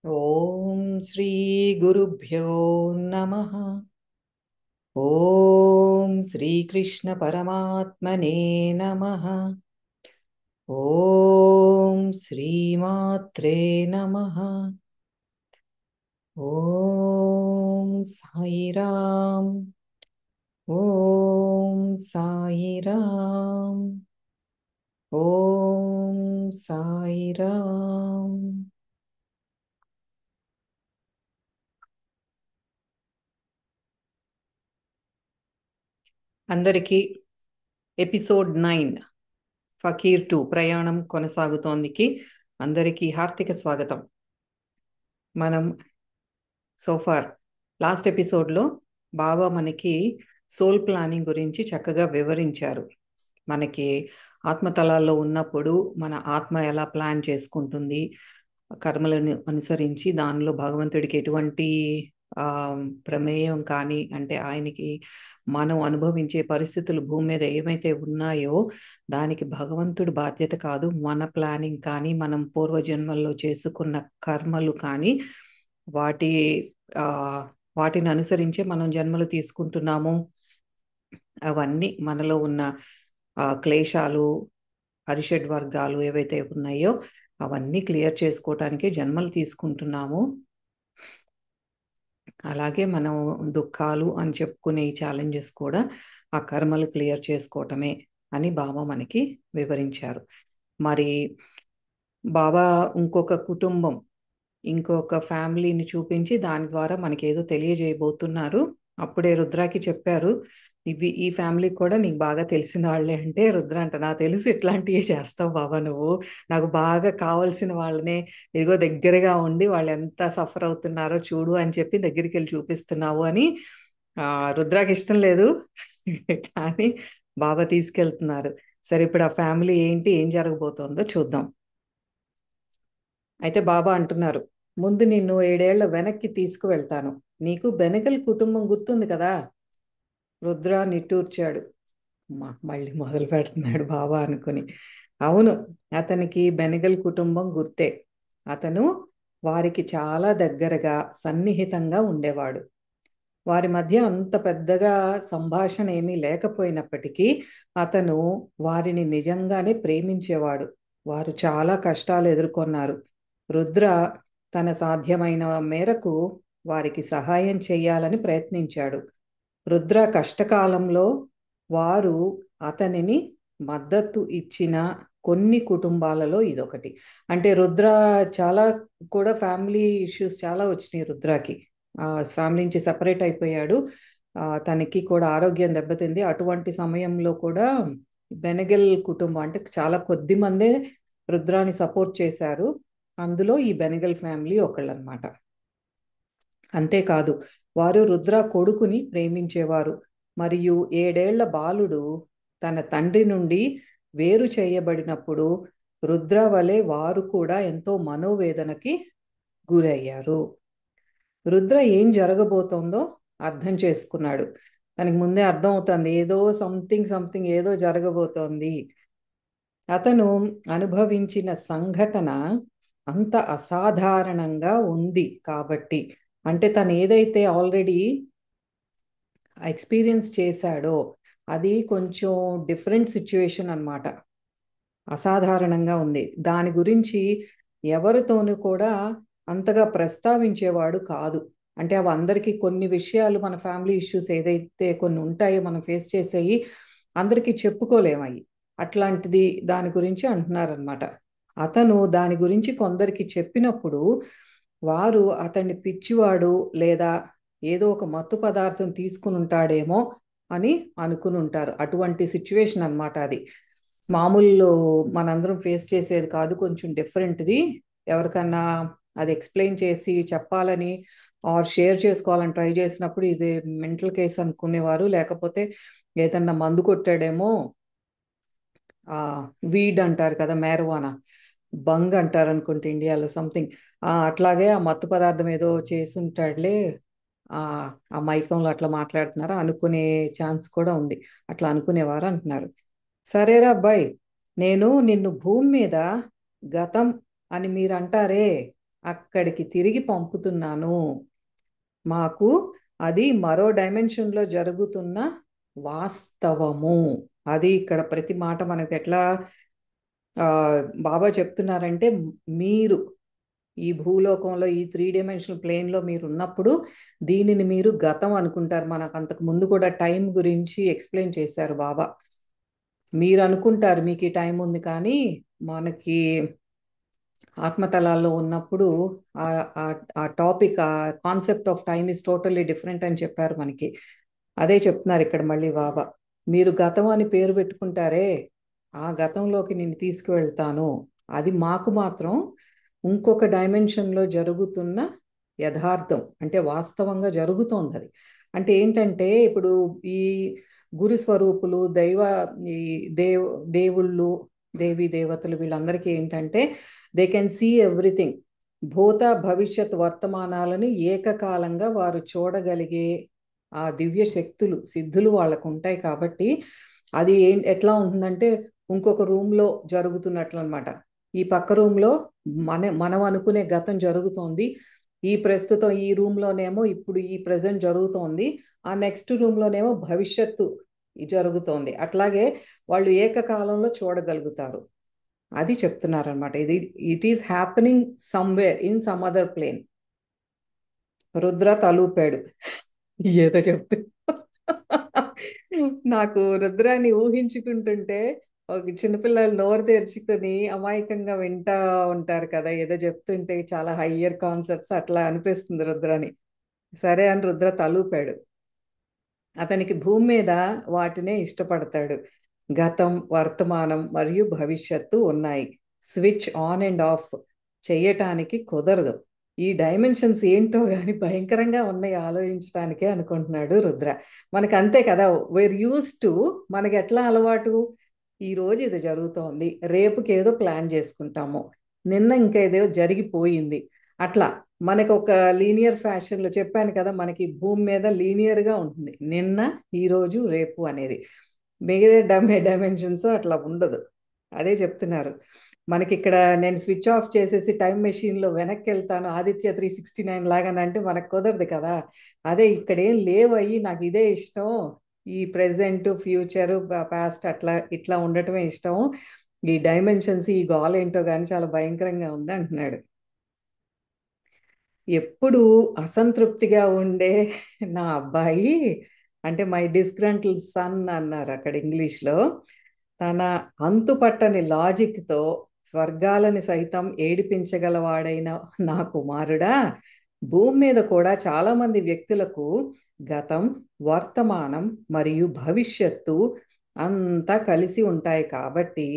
ఓం శ్రీ గురుభ్యో నమః. ఓం శ్రీకృష్ణ పరమాత్మనే నమః. ఓం శ్రీమాత్రే నమః. ఓం సాయిరామ్. ఓం సాయిరామ్. ఓం సాయిరామ్. అందరికీ ఎపిసోడ్ 9 ఫకీర్ 2 ప్రయాణం కొనసాగుతోందికి అందరికీ హార్దిక స్వాగతం. మనం సోఫార్ లాస్ట్ ఎపిసోడ్లో బాబా మనకి సోల్ ప్లానింగ్ గురించి చక్కగా వివరించారు. మనకి ఆత్మతలాల్లో ఉన్నప్పుడు మన ఆత్మ ఎలా ప్లాన్ చేసుకుంటుంది, కర్మలను అనుసరించి దానిలో భగవంతుడికి ఎటువంటి ఆ, ప్రమేయం కానీ, అంటే ఆయనకి మనం అనుభవించే పరిస్థితులు భూమి మీద ఏమైతే ఉన్నాయో దానికి భగవంతుడు బాధ్యత కాదు. మన ప్లానింగ్ కానీ, మనం పూర్వజన్మల్లో చేసుకున్న కర్మలు కానీ, వాటి ఆ, వాటిని అనుసరించే మనం జన్మలు తీసుకుంటున్నాము. అవన్నీ మనలో ఉన్న క్లేశాలు, అరిషడ్ వర్గాలు ఏవైతే ఉన్నాయో అవన్నీ క్లియర్ చేసుకోవటానికి జన్మలు తీసుకుంటున్నాము. అలాగే మనం దుఃఖాలు అని చెప్పుకునే ఈ ఛాలెంజెస్ కూడా ఆ కర్మలు క్లియర్ చేసుకోవటమే అని బాబా మనకి వివరించారు. మరి బాబా ఇంకొక కుటుంబం, ఇంకొక ఫ్యామిలీని చూపించి దాని ద్వారా మనకి ఏదో తెలియజేయబోతున్నారు. అప్పుడే రుద్రాకి చెప్పారు, ఈ ఫ్యామిలీ కూడా నీకు బాగా తెలిసిన వాళ్ళే. అంటే రుద్ర అంట, నాకు తెలుసు ఇట్లాంటివి చేస్తావు బాబా నువ్వు, నాకు బాగా కావాల్సిన వాళ్ళనే ఇదిగో దగ్గరగా ఉండి వాళ్ళు ఎంత సఫర్ అవుతున్నారో చూడు అని చెప్పి దగ్గరికి వెళ్ళి చూపిస్తున్నావు అని. రుద్రాకి ఇష్టం లేదు కానీ బాబా తీసుకెళ్తున్నారు. సరే, ఇప్పుడు ఆ ఫ్యామిలీ ఏంటి, ఏం జరగబోతోందో చూద్దాం. అయితే బాబా అంటున్నారు, ముందు నిన్ను 7 ఏళ్ల వెనక్కి తీసుకువెళ్తాను. నీకు బెనగల్ కుటుంబం గుర్తుంది కదా? రుద్ర నిట్టూర్చాడు. మళ్ళీ మొదలు పెడుతున్నాడు బాబా అనుకుని. అవును, అతనికి బెనగల్ కుటుంబం గుర్తే. అతను వారికి చాలా దగ్గరగా సన్నిహితంగా ఉండేవాడు. వారి మధ్య అంత పెద్దగా సంభాషణ ఏమీ లేకపోయినప్పటికీ అతను వారిని నిజంగానే ప్రేమించేవాడు. వారు చాలా కష్టాలు ఎదుర్కొన్నారు. రుద్ర తన సాధ్యమైన మేరకు వారికి సహాయం చేయాలని ప్రయత్నించాడు. రుద్ర కష్టకాలంలో వారు అతనిని మద్దతు ఇచ్చిన కొన్ని కుటుంబాలలో ఇదొకటి. అంటే రుద్ర చాలా కూడా ఫ్యామిలీ ఇష్యూస్ చాలా వచ్చినాయి రుద్రకి. ఫ్యామిలీ నుంచి సెపరేట్ అయిపోయాడు. తనకి కూడా ఆరోగ్యం దెబ్బతింది. అటువంటి సమయంలో కూడా బెనగల్ కుటుంబం అంటే చాలా కొద్ది మందే రుద్రాని సపోర్ట్ చేశారు. అందులో ఈ బెనగల్ ఫ్యామిలీ ఒకళ్ళనమాట. అంతేకాదు, వారు రుద్ర కొడుకుని ప్రేమించేవారు. మరియు 7 ఏళ్ల బాలుడు తన తండ్రి నుండి వేరు చేయబడినప్పుడు రుద్ర వలె వారు కూడా ఎంతో మనోవేదనకి గురయ్యారు. రుద్ర ఏం జరగబోతోందో అర్థం చేసుకున్నాడు. తనకి ముందే అర్థం అవుతుంది, ఏదో సంథింగ్ ఏదో జరగబోతోంది. అతను అనుభవించిన సంఘటన అంత అసాధారణంగా ఉంది కాబట్టి, అంటే తను ఏదైతే ఆల్రెడీ ఎక్స్పీరియన్స్ చేశాడో అది కొంచెం డిఫరెంట్ సిచ్యువేషన్ అన్నమాట. అసాధారణంగా ఉంది. దాని గురించి ఎవరితోనూ కూడా అంతగా ప్రస్తావించేవాడు కాదు. అంటే అవి అందరికీ కొన్ని విషయాలు, మన ఫ్యామిలీ ఇష్యూస్ ఏదైతే కొన్ని ఉంటాయో మనం ఫేస్ చేసేవి అందరికీ చెప్పుకోలేము అవి. అట్లాంటిది దాని గురించి అంటున్నారనమాట. అతను దాని గురించి కొందరికి చెప్పినప్పుడు వారు అతన్ని పిచ్చివాడు లేదా ఏదో ఒక మత్తు పదార్థం తీసుకుని ఉంటాడేమో అని అనుకుని ఉంటారు. అటువంటి సిచ్యువేషన్ అన్నమాట అది. మామూలు మనందరం ఫేస్ చేసేది కాదు, కొంచెం డిఫరెంట్ది. ఎవరికన్నా అది ఎక్స్ప్లెయిన్ చేసి చెప్పాలని ఆర్ షేర్ చేసుకోవాలని ట్రై చేసినప్పుడు ఇది మెంటల్ కేస్ అనుకునేవారు. లేకపోతే ఏదన్నా మందు కొట్టాడేమో, ఆ వీడ్ అంటారు కదా, మేరవానా, బంగ్ అంటారు అనుకుంటే ఇండియాలో సంథింగ్. అట్లాగే ఆ మత్తు పదార్థం ఏదో చేసి ఉంటాడులే, ఆ ఆ మైకంలో అట్లా మాట్లాడుతున్నారా అనుకునే ఛాన్స్ కూడా ఉంది. అట్లా అనుకునేవారు అంటున్నారు. సరేరా అబ్బాయి, నేను నిన్ను భూమి మీద గతం అని మీరు అంటారే, అక్కడికి తిరిగి పంపుతున్నాను. మాకు అది మరో డైమెన్షన్లో జరుగుతున్న వాస్తవము. అది ఇక్కడ ప్రతి మాట మనకు ఎట్లా బాబా చెప్తున్నారంటే, మీరు ఈ భూలోకంలో ఈ 3 డైమెన్షనల్ ప్లేన్లో మీరు ఉన్నప్పుడు దీనిని మీరు గతం అనుకుంటారు. మనకు అంతకు ముందు కూడా టైం గురించి ఎక్స్ప్లెయిన్ చేశారు బాబా. మీరు అనుకుంటారు మీకు ఈ టైం ఉంది, కానీ మనకి ఆత్మతలాల్లో ఉన్నప్పుడు ఆ టాపిక్, ఆ concept of time is totally different అని చెప్పారు మనకి. అదే చెప్తున్నారు ఇక్కడ మళ్ళీ బాబా. మీరు గతం అని పేరు పెట్టుకుంటారే, ఆ గతంలోకి నేను తీసుకువెళ్తాను. అది మాకు మాత్రం ఇంకొక డైమెన్షన్లో జరుగుతున్న యథార్థం, అంటే వాస్తవంగా జరుగుతోంది అది. అంటే ఏంటంటే ఇప్పుడు ఈ గురు స్వరూపులు, ఈ దేవ్ దేవుళ్ళు దేవీ దేవతలు వీళ్ళందరికీ ఏంటంటే దే కెన్ సీ ఎవ్రీథింగ్. భూత భవిష్యత్ వర్తమానాలను ఏకకాలంగా వారు చూడగలిగే ఆ దివ్య శక్తులు, సిద్ధులు వాళ్ళకు ఉంటాయి. కాబట్టి అది ఎట్లా ఉంటుందంటే ఇంకొక రూమ్లో జరుగుతున్నట్లు అనమాట. ఈ పక్క రూమ్లో మనం అనుకునే గతం జరుగుతోంది. ఈ ప్రస్తుతం ఈ రూమ్లోనేమో ఇప్పుడు ఈ ప్రజెంట్ జరుగుతోంది. ఆ నెక్స్ట్ రూమ్లోనేమో భవిష్యత్తు జరుగుతోంది. అట్లాగే వాళ్ళు ఏకకాలంలో చూడగలుగుతారు. అది చెప్తున్నారనమాట. It is happening somewhere in some other plane. Rudra తలూపాడు ఏదో చెప్తూ. నాకు రుద్రాన్ని ఊహించుకుంటుంటే ఒక చిన్నపిల్లలు నోరు తెరుచుకొని అమాయకంగా వింటా ఉంటారు కదా, ఏదో చెప్తుంటే చాలా హయ్యర్ కాన్సెప్ట్స్ అట్లా అనిపిస్తుంది రుద్రాని. సరే అని రుద్ర తలూపాడు. అతనికి భూమి మీద వాటినే ఇష్టపడతాడు. గతం, వర్తమానం మరియు భవిష్యత్తు ఉన్నాయి. స్విచ్ ఆన్ అండ్ ఆఫ్ చెయ్యటానికి కుదరదు. ఈ డైమెన్షన్స్ ఏంటో కానీ భయంకరంగా ఉన్నాయి ఆలోచించడానికే అనుకుంటున్నాడు రుద్ర. మనకు అంతే కదా, వేర్ యూస్ టు, మనకి ఎట్లా అలవాటు, ఈ రోజు ఇది జరుగుతోంది, రేపుకి ఏదో ప్లాన్ చేసుకుంటాము, నిన్న ఇంకేదో జరిగిపోయింది. అట్లా మనకు ఒక లీనియర్ ఫ్యాషన్లో చెప్పాను కదా, మనకి భూమి మీద లీనియర్గా ఉంటుంది నిన్న, ఈరోజు, రేపు అనేది. మిగతా డైమెన్షన్స్ అట్లా ఉండదు. అదే చెప్తున్నారు మనకి ఇక్కడ. నేను స్విచ్ ఆఫ్ చేసేసి టైం మెషిన్లో వెనక్కి వెళ్తాను ఆదిత్య 369 లాగానంటే మనకు కుదరదు కదా. అదే ఇక్కడ ఏం లేవయ్యి నాకు ఇదే ఇష్టం, ఈ ప్రెసెంట్, ఫ్యూచర్, పాస్ట్ అట్లా ఇట్లా ఉండటమే ఇష్టం. ఈ డైమెన్షన్స్, ఈ గోల్ ఏంటో కానీ చాలా భయంకరంగా ఉంది అంటున్నాడు. ఎప్పుడు అసంతృప్తిగా ఉండే నా అబ్బాయి, అంటే మై డిస్గ్రంటిల్ సన్ అన్నారు అక్కడ ఇంగ్లీష్లో, తన అంతుపట్టని లాజిక్తో స్వర్గాలని సైతం ఏడిపించగలవాడైన నా కుమారుడా, భూమి మీద కూడా చాలామంది వ్యక్తులకు గతం, వర్తమానం మరియు భవిష్యత్తు అంతా కలిసి ఉంటాయి. కాబట్టి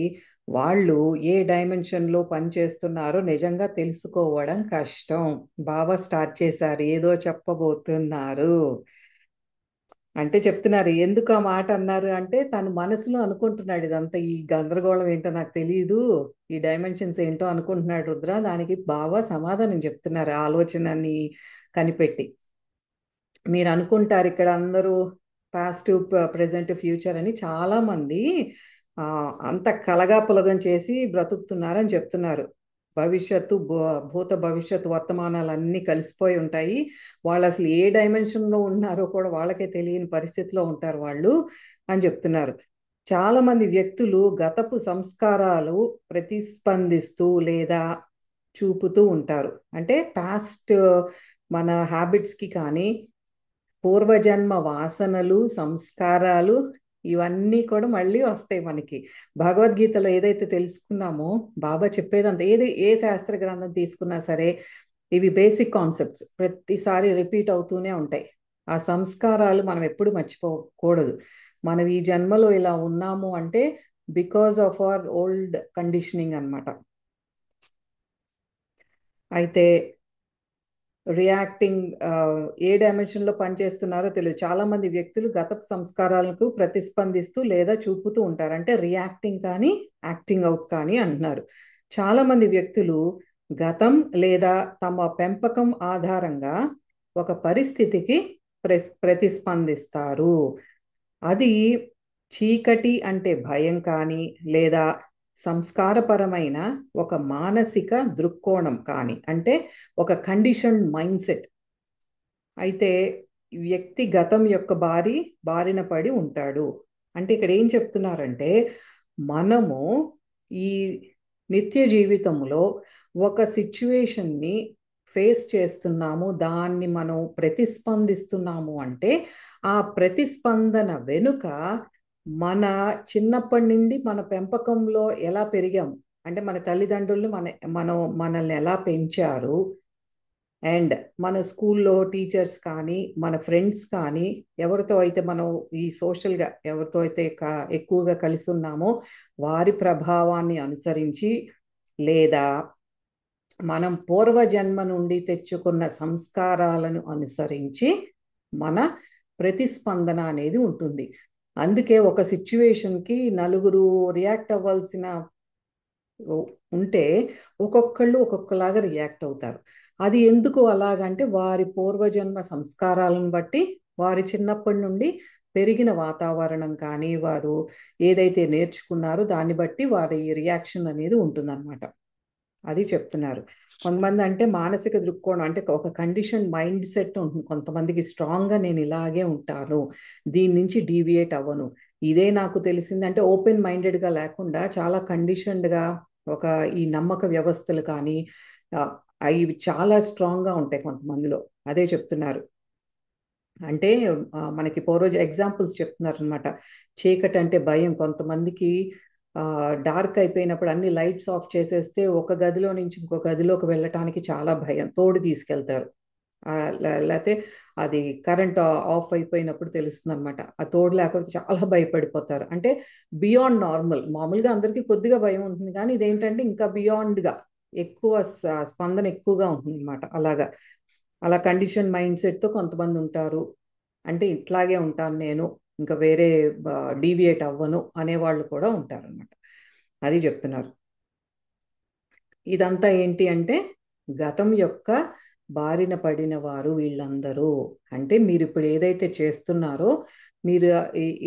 వాళ్ళు ఏ డైమెన్షన్లో పనిచేస్తున్నారో నిజంగా తెలుసుకోవడం కష్టం. బాబా స్టార్ట్ చేశారు, ఏదో చెప్పబోతున్నారు అంటే చెప్తున్నారు. ఎందుకు ఆ మాట అన్నారు అంటే తను మనసులో అనుకుంటున్నాడు ఇదంతా, ఈ గందరగోళం ఏంటో నాకు తెలియదు, ఈ డైమెన్షన్స్ ఏంటో అనుకుంటున్నాడు రుద్ర. దానికి బాబా సమాధానం చెప్తున్నారు ఆలోచనని కనిపెట్టి. మీరు అనుకుంటారు ఇక్కడ అందరూ పాస్ట్, ప్రెజెంట్, ఫ్యూచర్ అని చాలామంది అంత కలగాపులగం చేసి బ్రతుకుతున్నారని చెప్తున్నారు. భవిష్యత్తు, భూత భవిష్యత్తు వర్తమానాలన్నీ కలిసిపోయి ఉంటాయి. వాళ్ళు అసలు ఏ డైమెన్షన్లో ఉన్నారో కూడా వాళ్ళకే తెలియని పరిస్థితిలో ఉంటారు వాళ్ళు అని చెప్తున్నారు. చాలామంది వ్యక్తులు గతపు సంస్కారాలు ప్రతిస్పందిస్తూ లేదా చూపుతూ ఉంటారు. అంటే పాస్ట్ మన హ్యాబిట్స్కి కానీ, పూర్వజన్మ వాసనలు, సంస్కారాలు ఇవన్నీ కూడా మళ్ళీ వస్తాయి మనకి. భగవద్గీతలో ఏదైతే తెలుసుకున్నామో బాబా చెప్పేదంతా, ఏ శాస్త్ర గ్రంథం తీసుకున్నా సరే ఇవి బేసిక్ కాన్సెప్ట్స్ ప్రతిసారి రిపీట్ అవుతూనే ఉంటాయి. ఆ సంస్కారాలు మనం ఎప్పుడు మర్చిపోకూడదు. మనం ఈ జన్మలో ఇలా ఉన్నాము అంటే because of our old conditioning అన్నమాట. అయితే రియాక్టింగ్, ఏ డైమెన్షన్లో పనిచేస్తున్నారో తెలియదు. చాలామంది వ్యక్తులు గత సంస్కారాలకు ప్రతిస్పందిస్తూ లేదా చూపుతూ ఉంటారు. అంటే రియాక్టింగ్ కానీ యాక్టింగ్ అవుట్ కానీ అంటున్నారు. చాలామంది వ్యక్తులు గతం లేదా తమ పెంపకం ఆధారంగా ఒక పరిస్థితికి ప్రతిస్పందిస్తారు. అది చీకటి అంటే భయం కానీ, లేదా సంస్కారపరమైన ఒక మానసిక దృక్కోణం కానీ, అంటే ఒక కండిషన్ మైండ్ సెట్. అయితే వ్యక్తి గతం యొక్క బారిన పడి ఉంటాడు. అంటే ఇక్కడ ఏం చెప్తున్నారంటే, మనము ఈ నిత్య జీవితంలో ఒక సిచ్యువేషన్ని ఫేస్ చేస్తున్నాము, దాన్ని మనం ప్రతిస్పందిస్తున్నాము అంటే ఆ ప్రతిస్పందన వెనుక మన చిన్నప్పటి నుండి మన పెంపకంలో ఎలా పెరిగాము, అంటే మన తల్లిదండ్రులు మనల్ని ఎలా పెంచారు, అండ్ మన స్కూల్లో టీచర్స్ కానీ మన ఫ్రెండ్స్ కానీ ఎవరితో అయితే మనం ఈ సోషల్గా ఎవరితో అయితే ఎక్కువగా కలిసి ఉన్నామో వారి ప్రభావాన్ని అనుసరించి, లేదా మనం పూర్వజన్మ నుండి తెచ్చుకున్న సంస్కారాలను అనుసరించి మన ప్రతిస్పందన అనేది ఉంటుంది. అందుకే ఒక సిచ్యువేషన్కి నలుగురు రియాక్ట్ అవ్వాల్సిన ఉంటే ఒక్కొక్కళ్ళు ఒక్కొక్కలాగా రియాక్ట్ అవుతారు. అది ఎందుకు అలాగంటే వారి పూర్వజన్మ సంస్కారాలను బట్టి, వారి చిన్నప్పటి నుండి పెరిగిన వాతావరణం కానీ, వారు ఏదైతే నేర్చుకున్నారో దాన్ని బట్టి వారి రియాక్షన్ అనేది ఉంటుందన్నమాట. అది చెప్తున్నారు. కొంతమంది అంటే మానసిక దృక్కోణం అంటే ఒక కండిషన్ మైండ్ సెట్ ఉంటుంది. కొంతమందికి స్ట్రాంగ్గా నేను ఇలాగే ఉంటాను, దీని నుంచి డీవియేట్ అవ్వను, ఇదే నాకు తెలిసింది అంటే ఓపెన్ మైండెడ్గా లేకుండా చాలా కండిషన్డ్గా ఒక ఈ నమ్మక వ్యవస్థలు కానీ అవి చాలా స్ట్రాంగ్గా ఉంటాయి కొంతమందిలో. అదే చెప్తున్నారు. అంటే మనకి పూర్వజ ఎగ్జాంపుల్స్ చెప్తున్నారు అనమాట. చీకటి అంటే భయం. కొంతమందికి డార్క్ అయిపోయినప్పుడు అన్ని లైట్స్ ఆఫ్ చేసేస్తే ఒక గదిలో నుంచి ఇంకో గదిలోకి వెళ్ళటానికి చాలా భయం, తోడు తీసుకెళ్తారు. లేకపోతే అది కరెంట్ ఆఫ్ అయిపోయినప్పుడు తెలుస్తుంది అనమాట, ఆ తోడు లేకపోతే చాలా భయపడిపోతారు. అంటే బియాండ్ నార్మల్, మామూలుగా అందరికీ కొద్దిగా భయం ఉంటుంది, కానీ ఇదేంటంటే ఇంకా బియాండ్గా ఎక్కువ స్పందన ఎక్కువగా ఉంటుంది అనమాట. అలా కండిషన్ మైండ్ సెట్తో కొంతమంది ఉంటారు. అంటే ఇట్లాగే ఉంటాను నేను, ఇంకా వేరే డీవియేట్ అవ్వను అనేవాళ్ళు కూడా ఉంటారన్నమాట. అది చెప్తున్నారు. ఇదంతా ఏంటి అంటే గతం యొక్క బారిన పడిన వారు వీళ్ళందరూ. అంటే మీరు ఇప్పుడు ఏదైతే చేస్తున్నారో మీరు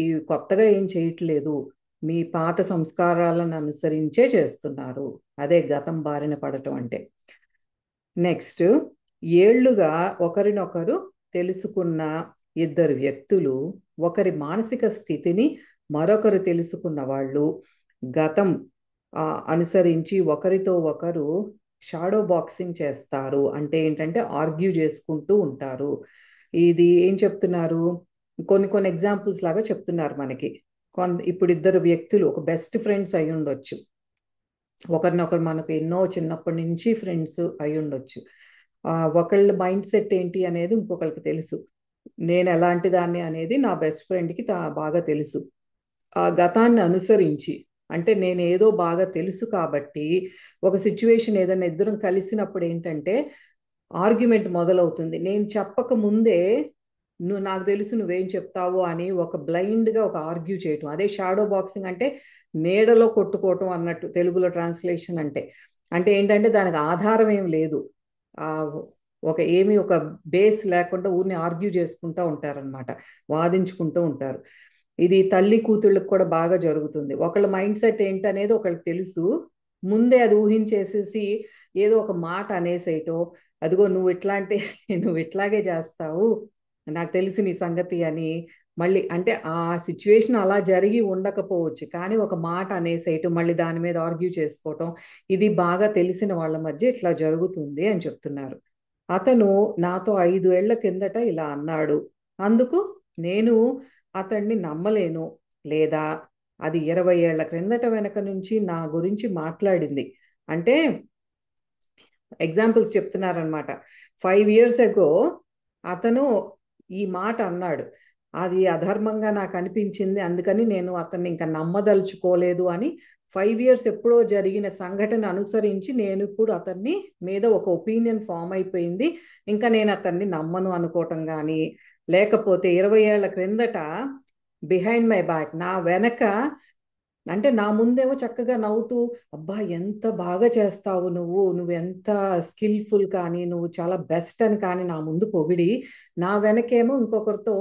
ఈ కొత్తగా ఏం చేయట్లేదు, మీ పాత సంస్కారాలను అనుసరించే చేస్తున్నారు. అదే గతం బారిన పడటం అంటే. నెక్స్ట్, ఏళ్లుగా ఒకరినొకరు తెలుసుకున్న ఇద్దరు వ్యక్తులు ఒకరి మానసిక స్థితిని మరొకరు తెలుసుకున్న వాళ్ళు గతం అనుసరించి ఒకరితో ఒకరు షాడో బాక్సింగ్ చేస్తారు. అంటే ఏంటంటే ఆర్గ్యూ చేసుకుంటూ ఉంటారు. ఇది ఏం చెప్తున్నారు, కొన్ని ఎగ్జాంపుల్స్ లాగా చెప్తున్నారు మనకి. ఇప్పుడు ఇద్దరు వ్యక్తులు ఒక బెస్ట్ ఫ్రెండ్స్ అయి ఉండొచ్చు, ఒకరినొకరు మనకు ఎన్నో చిన్నప్పటి నుంచి ఫ్రెండ్స్ అయి ఉండొచ్చు. ఒకళ్ళ మైండ్ సెట్ ఏంటి అనేది ఇంకొకరికి తెలుసు. నేను ఎలాంటి దాన్ని అనేది నా బెస్ట్ ఫ్రెండ్కి బాగా తెలుసు. ఆ గతాన్ని అనుసరించి, అంటే నేను ఏదో బాగా తెలుసు కాబట్టి ఒక సిచ్యువేషన్ ఏదైనా ఇద్దరం కలిసినప్పుడు ఏంటంటే ఆర్గ్యుమెంట్ మొదలవుతుంది. నేను చెప్పక ముందే నాకు తెలుసు నువ్వేం చెప్తావు అని ఒక బ్లైండ్గా ఒక ఆర్గ్యూ చేయటం. అదే షాడో బాక్సింగ్ అంటే నీడలో కొట్టుకోవటం అన్నట్టు తెలుగులో ట్రాన్స్లేషన్ అంటే. అంటే ఏంటంటే దానికి ఆధారం ఏం లేదు, ఒక బేస్ లేకుండా ఊరిని ఆర్గ్యూ చేసుకుంటూ ఉంటారనమాట, వాదించుకుంటూ ఉంటారు. ఇది తల్లి కూతుళ్ళకి కూడా బాగా జరుగుతుంది. ఒకళ్ళ మైండ్ సెట్ ఏంటనేది ఒకళ్ళకి తెలుసు, ముందే అది ఊహించేసేసి ఏదో ఒక మాట అనేసేయటం, అదిగో నువ్వు ఇట్లాంటి నువ్వు ఇట్లాగే చేస్తావు, నాకు తెలిసి నీ సంగతి అని. మళ్ళీ అంటే ఆ సిచ్యువేషన్ అలా జరిగి ఉండకపోవచ్చు, కానీ ఒక మాట అనేసేయటం, మళ్ళీ దాని మీద ఆర్గ్యూ చేసుకోవటం, ఇది బాగా తెలిసిన వాళ్ళ మధ్య ఇట్లా జరుగుతుంది అని చెప్తున్నారు. అతను నాతో 5 ఏళ్ల కిందట ఇలా అన్నాడు, అందుకు నేను అతన్ని నమ్మలేను, లేదా అది 20 ఏళ్ల క్రిందట వెనక నుంచి నా గురించి మాట్లాడింది. అంటే ఎగ్జాంపుల్స్ చెప్తున్నారనమాట. 5 years ago అతను ఈ మాట అన్నాడు, అది అధర్మంగా నాకు అనిపించింది, అందుకని నేను అతన్ని ఇంకా నమ్మదలుచుకోలేదు అని 5 years ఎప్పుడో జరిగిన సంఘటన అనుసరించి నేను ఇప్పుడు అతన్ని మీద ఒక ఒపీనియన్ ఫామ్ అయిపోయింది, ఇంకా నేను అతన్ని నమ్మను అనుకోవటం కానీ, లేకపోతే 20 ఏళ్ల క్రిందట బిహైండ్ మై బ్యాక్, నా వెనక, అంటే నా ముందేమో చక్కగా నవ్వుతూ అబ్బా ఎంత బాగా చేస్తావు నువ్వు ఎంత స్కిల్ఫుల్ కానీ, నువ్వు చాలా బెస్ట్ అని కానీ నా ముందు పొగిడి, నా వెనకేమో ఇంకొకరితో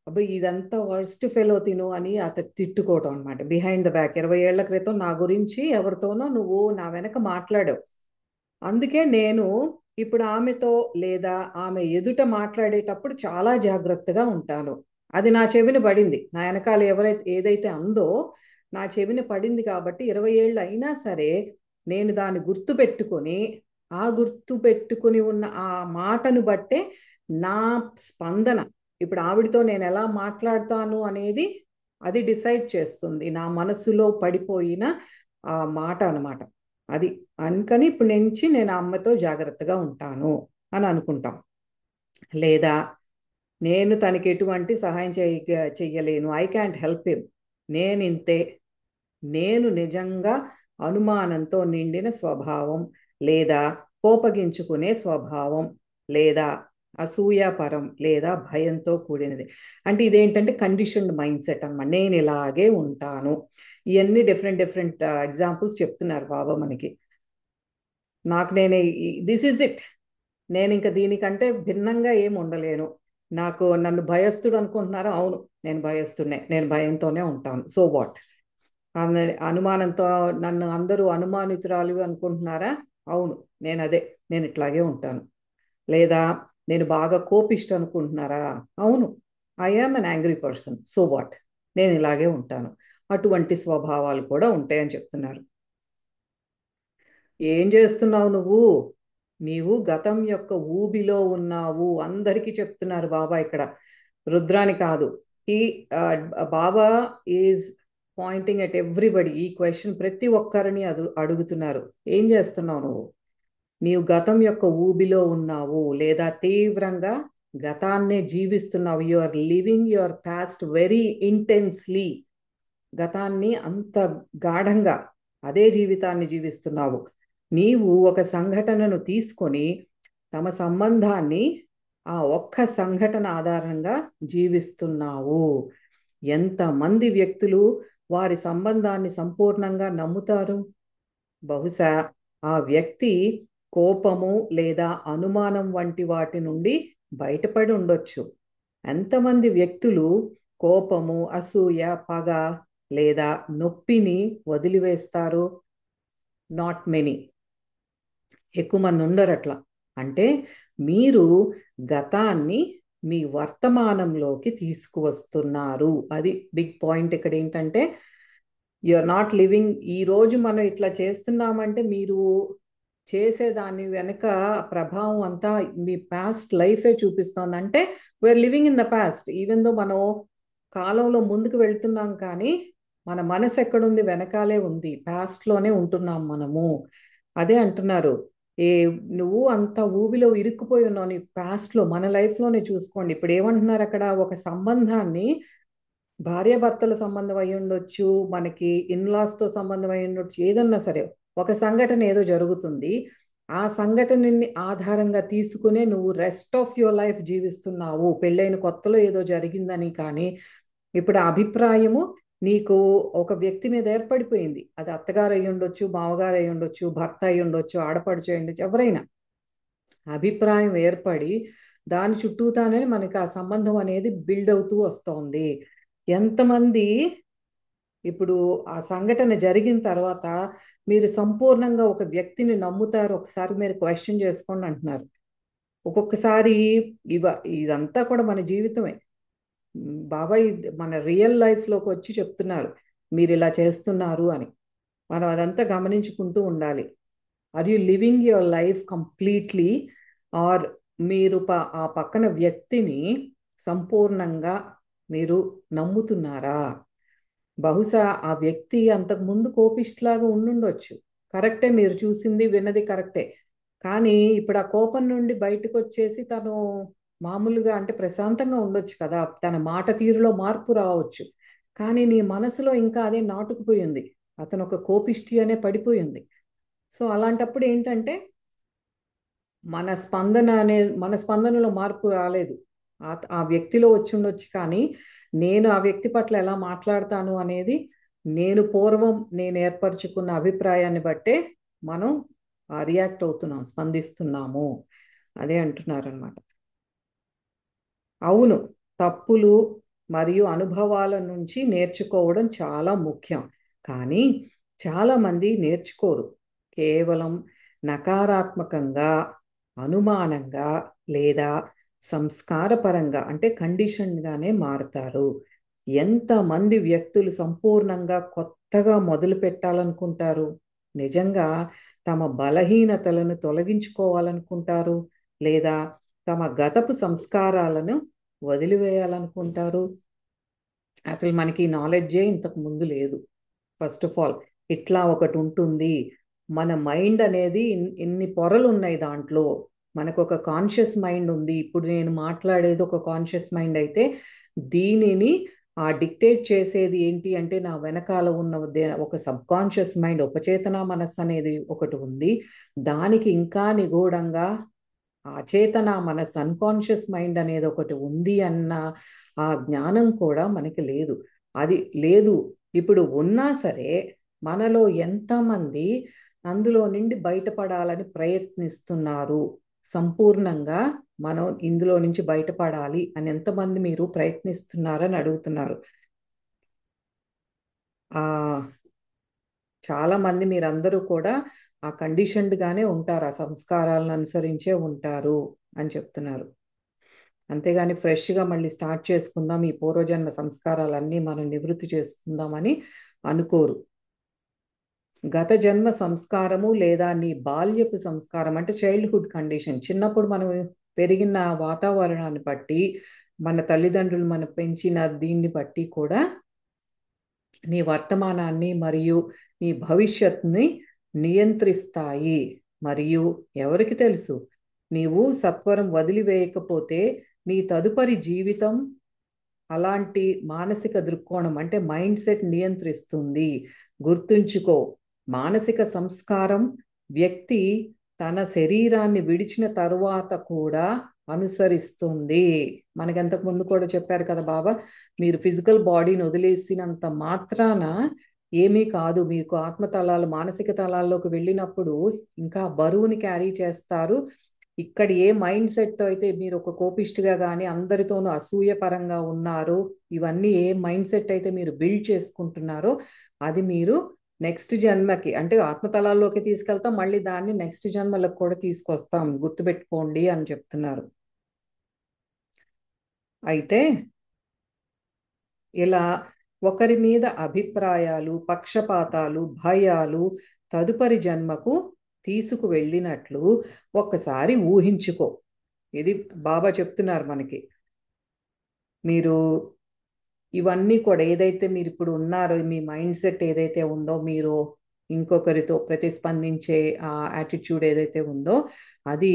అబ్బాయి ఇదంతా వర్స్ట్ ఫెలో తిను అని అతను తిట్టుకోవటం అనమాట. బిహైండ్ ద బ్యాక్ 20 ఏళ్ల క్రితం నా గురించి ఎవరితోనో నువ్వు నా వెనక మాట్లాడావు. అందుకే నేను ఇప్పుడు ఆమెతో లేదా ఆమె ఎదుట మాట్లాడేటప్పుడు చాలా జాగ్రత్తగా ఉంటాను. అది నా చెవిన పడింది. నా వెనకాల ఎవరైతే ఏదైతే అందో నా చెవిన పడింది కాబట్టి 20 ఏళ్ళు అయినా సరే నేను దాన్ని గుర్తు పెట్టుకొని ఆ గుర్తు పెట్టుకుని ఉన్న ఆ మాటను బట్టే నా స్పందన ఇప్పుడు ఆవిడతో నేను ఎలా మాట్లాడతాను అనేది అది డిసైడ్ చేస్తుంది. నా మనసులో పడిపోయిన ఆ మాట అన్నమాట. అది అందుకని ఇప్పుడు నుంచి నేను ఆ అమ్మతో జాగ్రత్తగా ఉంటాను అని అనుకుంటాం. లేదా నేను తనకి ఎటువంటి సహాయం చెయ్యలేను, ఐ క్యాంట్ హెల్ప్ హిమ్, నేను ఇంతే, నేను నిజంగా అనుమానంతో నిండిన స్వభావం, లేదా కోపగించుకునే స్వభావం, లేదా అసూయాపరం, లేదా భయంతో కూడినది. అంటే ఇదేంటంటే కండిషన్డ్ మైండ్ సెట్ అనమాట. నేను ఇలాగే ఉంటాను. ఇవన్నీ డిఫరెంట్ డిఫరెంట్ ఎగ్జాంపుల్స్ చెప్తున్నారు బాబా మనకి. నాకు నేను దిస్ ఇస్ ఇట్, నేను ఇంకా దీనికంటే భిన్నంగా ఏం ఉండలేను. నాకు నన్ను భయస్తుడు అనుకుంటున్నారా? అవును, నేను భయస్తుడినే, నేను భయంతోనే ఉంటాను. So what? అనుమానంతో నన్ను అందరూ అనుమానితురాలు అనుకుంటున్నారా? అవును, నేను అదే, నేను ఇట్లాగే ఉంటాను. లేదా నేను బాగా కోపిష్టి అనుకుంటున్నారా? అవును, I am an angry person. So what? నేను ఇలాగే ఉంటాను. అటువంటి స్వభావాలు కూడా ఉంటాయని చెప్తున్నారు. ఏం చేస్తున్నావు నువ్వు? నీవు గతం యొక్క ఊబిలో ఉన్నావు. అందరికీ చెప్తున్నారు బాబా ఇక్కడ, రుద్రాని కాదు. ఈ బాబా ఈజ్ పాయింటింగ్ అట్ ఎవ్రీబడి. ఈ క్వశ్చన్ ప్రతి ఒక్కరిని అడుగుతున్నారు. ఏం చేస్తున్నావు నువ్వు? నీవు గతం యొక్క ఊబిలో ఉన్నావు, లేదా తీవ్రంగా గతాన్నే జీవిస్తున్నావు. You are living your past very intensely. గతాన్ని అంత గాఢంగా అదే జీవితాన్ని జీవిస్తున్నావు. నీవు ఒక సంఘటనను తీసుకొని తమ సంబంధాన్ని ఆ ఒక్క సంఘటన ఆధారంగా జీవిస్తున్నావు. ఎంతమంది వ్యక్తులు వారి సంబంధాన్ని సంపూర్ణంగా నమ్ముతారు? బహుశా ఆ వ్యక్తి కోపము లేదా అనుమానం వంటి వాటి నుండి బయటపడి ఉండొచ్చు. ఎంతమంది వ్యక్తులు కోపము, అసూయ, పగ లేదా నొప్పిని వదిలివేస్తారు? Not many. ఎక్కువ మంది ఉండరు అట్లా. అంటే మీరు గతాన్ని మీ వర్తమానంలోకి తీసుకువస్తున్నారు. అది బిగ్ పాయింట్ ఇక్కడ. ఏంటంటే యు ఆర్ నాట్ లివింగ్. ఈ రోజు మనం ఇట్లా చేస్తున్నామంటే మీరు చేసేదాని వెనక ప్రభావం అంతా మీ పాస్ట్ లైఫే చూపిస్తోంది. అంటే we're living in the past. Even though మనం కాలంలో ముందుకు వెళ్తున్నాం కానీ మన మనసు ఎక్కడుంది? వెనకాలే ఉంది, పాస్ట్లోనే ఉంటున్నాం మనము. అదే అంటున్నారు. ఏ నువ్వు అంత ఊబిలో ఇరుక్కుపోయి ఉన్నావు నీ పాస్ట్లో. మన లైఫ్లోనే చూసుకోండి. ఇప్పుడు ఏమంటున్నారు అక్కడ? ఒక సంబంధాన్ని, భార్యాభర్తల సంబంధం అయి ఉండొచ్చు, మనకి ఇన్లాస్తో సంబంధం అయి ఉండొచ్చు, ఏదన్నా సరే ఒక సంఘటన ఏదో జరుగుతుంది. ఆ సంఘటనని ఆధారంగా తీసుకునే నువ్వు రెస్ట్ ఆఫ్ యువర్ లైఫ్ జీవిస్తున్నావు. పెళ్ళైన కొత్తలో ఏదో జరిగిందని కానీ ఇప్పుడు ఆ అభిప్రాయము నీకు ఒక వ్యక్తి మీద ఏర్పడిపోయింది. అది అత్తగారు అయి ఉండొచ్చు, మామగారు అయి ఉండొచ్చు, భర్త అయి ఉండొచ్చు, ఆడపడుచు అయి ఉండొచ్చు, ఎవరైనా అభిప్రాయం ఏర్పడి దాని చుట్టూతానే మనకి ఆ సంబంధం అనేది బిల్డ్ అవుతూ వస్తోంది. ఎంతమంది ఇప్పుడు ఆ సంఘటన జరిగిన తర్వాత మీరు సంపూర్ణంగా ఒక వ్యక్తిని నమ్ముతారు? ఒకసారి మీరు క్వశ్చన్ చేసుకోండి అంటున్నారు. ఒక్కొక్కసారి ఇవ ఇదంతా కూడా మన జీవితమే. బాబాయ్ మన రియల్ లైఫ్లోకి వచ్చి చెప్తున్నారు మీరు ఇలా చేస్తున్నారు అని. మనం అదంతా గమనించుకుంటూ ఉండాలి. Are you living your life completely? Are మీరు ఆ పక్కన వ్యక్తిని సంపూర్ణంగా మీరు నమ్ముతున్నారా? బహుశా ఆ వ్యక్తి అంతకు ముందు కోపిష్లాగా ఉండుండొచ్చు. కరెక్టే, మీరు చూసింది విన్నది కరెక్టే. కానీ ఇప్పుడు ఆ కోపం నుండి బయటకు వచ్చేసి తను మామూలుగా అంటే ప్రశాంతంగా ఉండొచ్చు కదా. తన మాట తీరులో మార్పు రావచ్చు. కానీ నీ మనసులో ఇంకా అదే నాటుకుపోయింది. అతను ఒక కోపిష్టి అనే పడిపోయింది. సో అలాంటప్పుడు ఏంటంటే మన స్పందనలో మార్పు రాలేదు. ఆ వ్యక్తిలో వచ్చి ఉండొచ్చు కానీ నేను ఆ వ్యక్తి పట్ల ఎలా మాట్లాడతాను అనేది నేను ఏర్పరచుకున్న అభిప్రాయాన్ని బట్టే మనం రియాక్ట్ అవుతున్నాం, స్పందిస్తున్నాము. అదే అంటున్నారనమాట. అవును, తప్పులు మరియు అనుభవాల నుంచి నేర్చుకోవడం చాలా ముఖ్యం. కానీ చాలామంది నేర్చుకోరు. కేవలం నకారాత్మకంగా, అనుమానంగా లేదా సంస్కారపరంగా అంటే కండిషన్గానే మారతారు. ఎంతమంది వ్యక్తులు సంపూర్ణంగా కొత్తగా మొదలు పెట్టాలనుకుంటారు? నిజంగా తమ బలహీనతలను తొలగించుకోవాలనుకుంటారు లేదా తమ గతపు సంస్కారాలను వదిలివేయాలనుకుంటారు? అసలు మనకి నాలెడ్జే ఇంతకు ముందు లేదు. ఫస్ట్ ఆఫ్ ఆల్ ఇట్లా ఒకటి ఉంటుంది. మన మైండ్ అనేది ఇన్ని పొరలు ఉన్నాయి దాంట్లో. మనకు ఒక కాన్షియస్ మైండ్ ఉంది. ఇప్పుడు నేను మాట్లాడేది ఒక కాన్షియస్ మైండ్ అయితే దీనిని డిక్టేట్ చేసేది ఏంటి అంటే నా వెనకాల ఉన్న ఒక సబ్ కాన్షియస్ మైండ్, ఉపచేతన మనస్సు అనేది ఒకటి ఉంది. దానికి ఇంకా నిగూఢంగా అచేతన మన సన్కాన్షియస్ మైండ్ అనేది ఒకటి ఉంది అన్న ఆ జ్ఞానం కూడా మనకి లేదు. అది లేదు. ఇప్పుడు ఉన్నా సరే మనలో ఎంతమంది అందులో నుండి బయటపడాలని ప్రయత్నిస్తున్నారు? సంపూర్ణంగా మనం ఇందులో నుంచి బయటపడాలి అని ఎంతమంది మీరు ప్రయత్నిస్తున్నారని అడుగుతున్నారు. ఆ చాలా మంది మీరందరూ కూడా ఆ కండిషన్డ్గానే ఉంటారు, ఆ సంస్కారాలను అనుసరించే ఉంటారు అని చెప్తున్నారు. అంతేగాని ఫ్రెష్గా మళ్ళీ స్టార్ట్ చేసుకుందాం, ఈ పూర్వజన్మ సంస్కారాలన్నీ మనం నివృత్తి చేసుకుందామని అనుకోరు. గత జన్మ సంస్కారము లేదా నీ బాల్యపు సంస్కారం అంటే చైల్డ్హుడ్ కండిషన్, చిన్నప్పుడు మనం పెరిగిన వాతావరణాన్ని బట్టి, మన తల్లిదండ్రులు మన పెంచిన దీన్ని బట్టి కూడా నీ వర్తమానాన్ని మరియు నీ భవిష్యత్తుని నియంత్రిస్తాయి. మరియు ఎవరికి తెలుసు, నీవు సత్వరం వదిలివేయకపోతే నీ తదుపరి జీవితం అలాంటి మానసిక దృక్కోణం అంటే మైండ్ సెట్ నియంత్రిస్తుంది. గుర్తుంచుకో, మానసిక సంస్కారం వ్యక్తి తన శరీరాన్ని విడిచిన తరువాత కూడా అనుసరిస్తుంది. మనకి అంతకు ముందు కూడా చెప్పారు కదా బాబా, మీరు ఫిజికల్ బాడీని వదిలేసినంత మాత్రాన ఏమీ కాదు. మీకు ఆత్మతలాలు మానసిక తలాల్లోకి వెళ్ళినప్పుడు ఇంకా బరువుని క్యారీ చేస్తారు. ఇక్కడ ఏ మైండ్ సెట్తో అయితే మీరు ఒక కోపిష్టిగా కానీ అందరితోనూ అసూయపరంగా ఉన్నారు, ఇవన్నీ ఏ మైండ్ సెట్ అయితే మీరు బిల్డ్ చేసుకుంటున్నారో అది మీరు నెక్స్ట్ జన్మకి అంటే ఆత్మతలాల్లోకి తీసుకెళ్తాం, మళ్ళీ దాన్ని నెక్స్ట్ జన్మలకు కూడా తీసుకొస్తాం, గుర్తుపెట్టుకోండి అని చెప్తున్నారు. అయితే ఇలా ఒకరి మీద అభిప్రాయాలు, పక్షపాతాలు, భయాలు తదుపరి జన్మకు తీసుకువెళ్ళినట్లు ఒక్కసారి ఊహించుకో. ఇది బాబా చెప్తున్నారు మనకి. మీరు ఇవన్నీ కూడా ఏదైతే మీరు ఇప్పుడు ఉన్నారో, మీ మైండ్ సెట్ ఏదైతే ఉందో, మీరు ఇంకొకరితో ప్రతిస్పందించే ఆ యాటిట్యూడ్ ఏదైతే ఉందో అది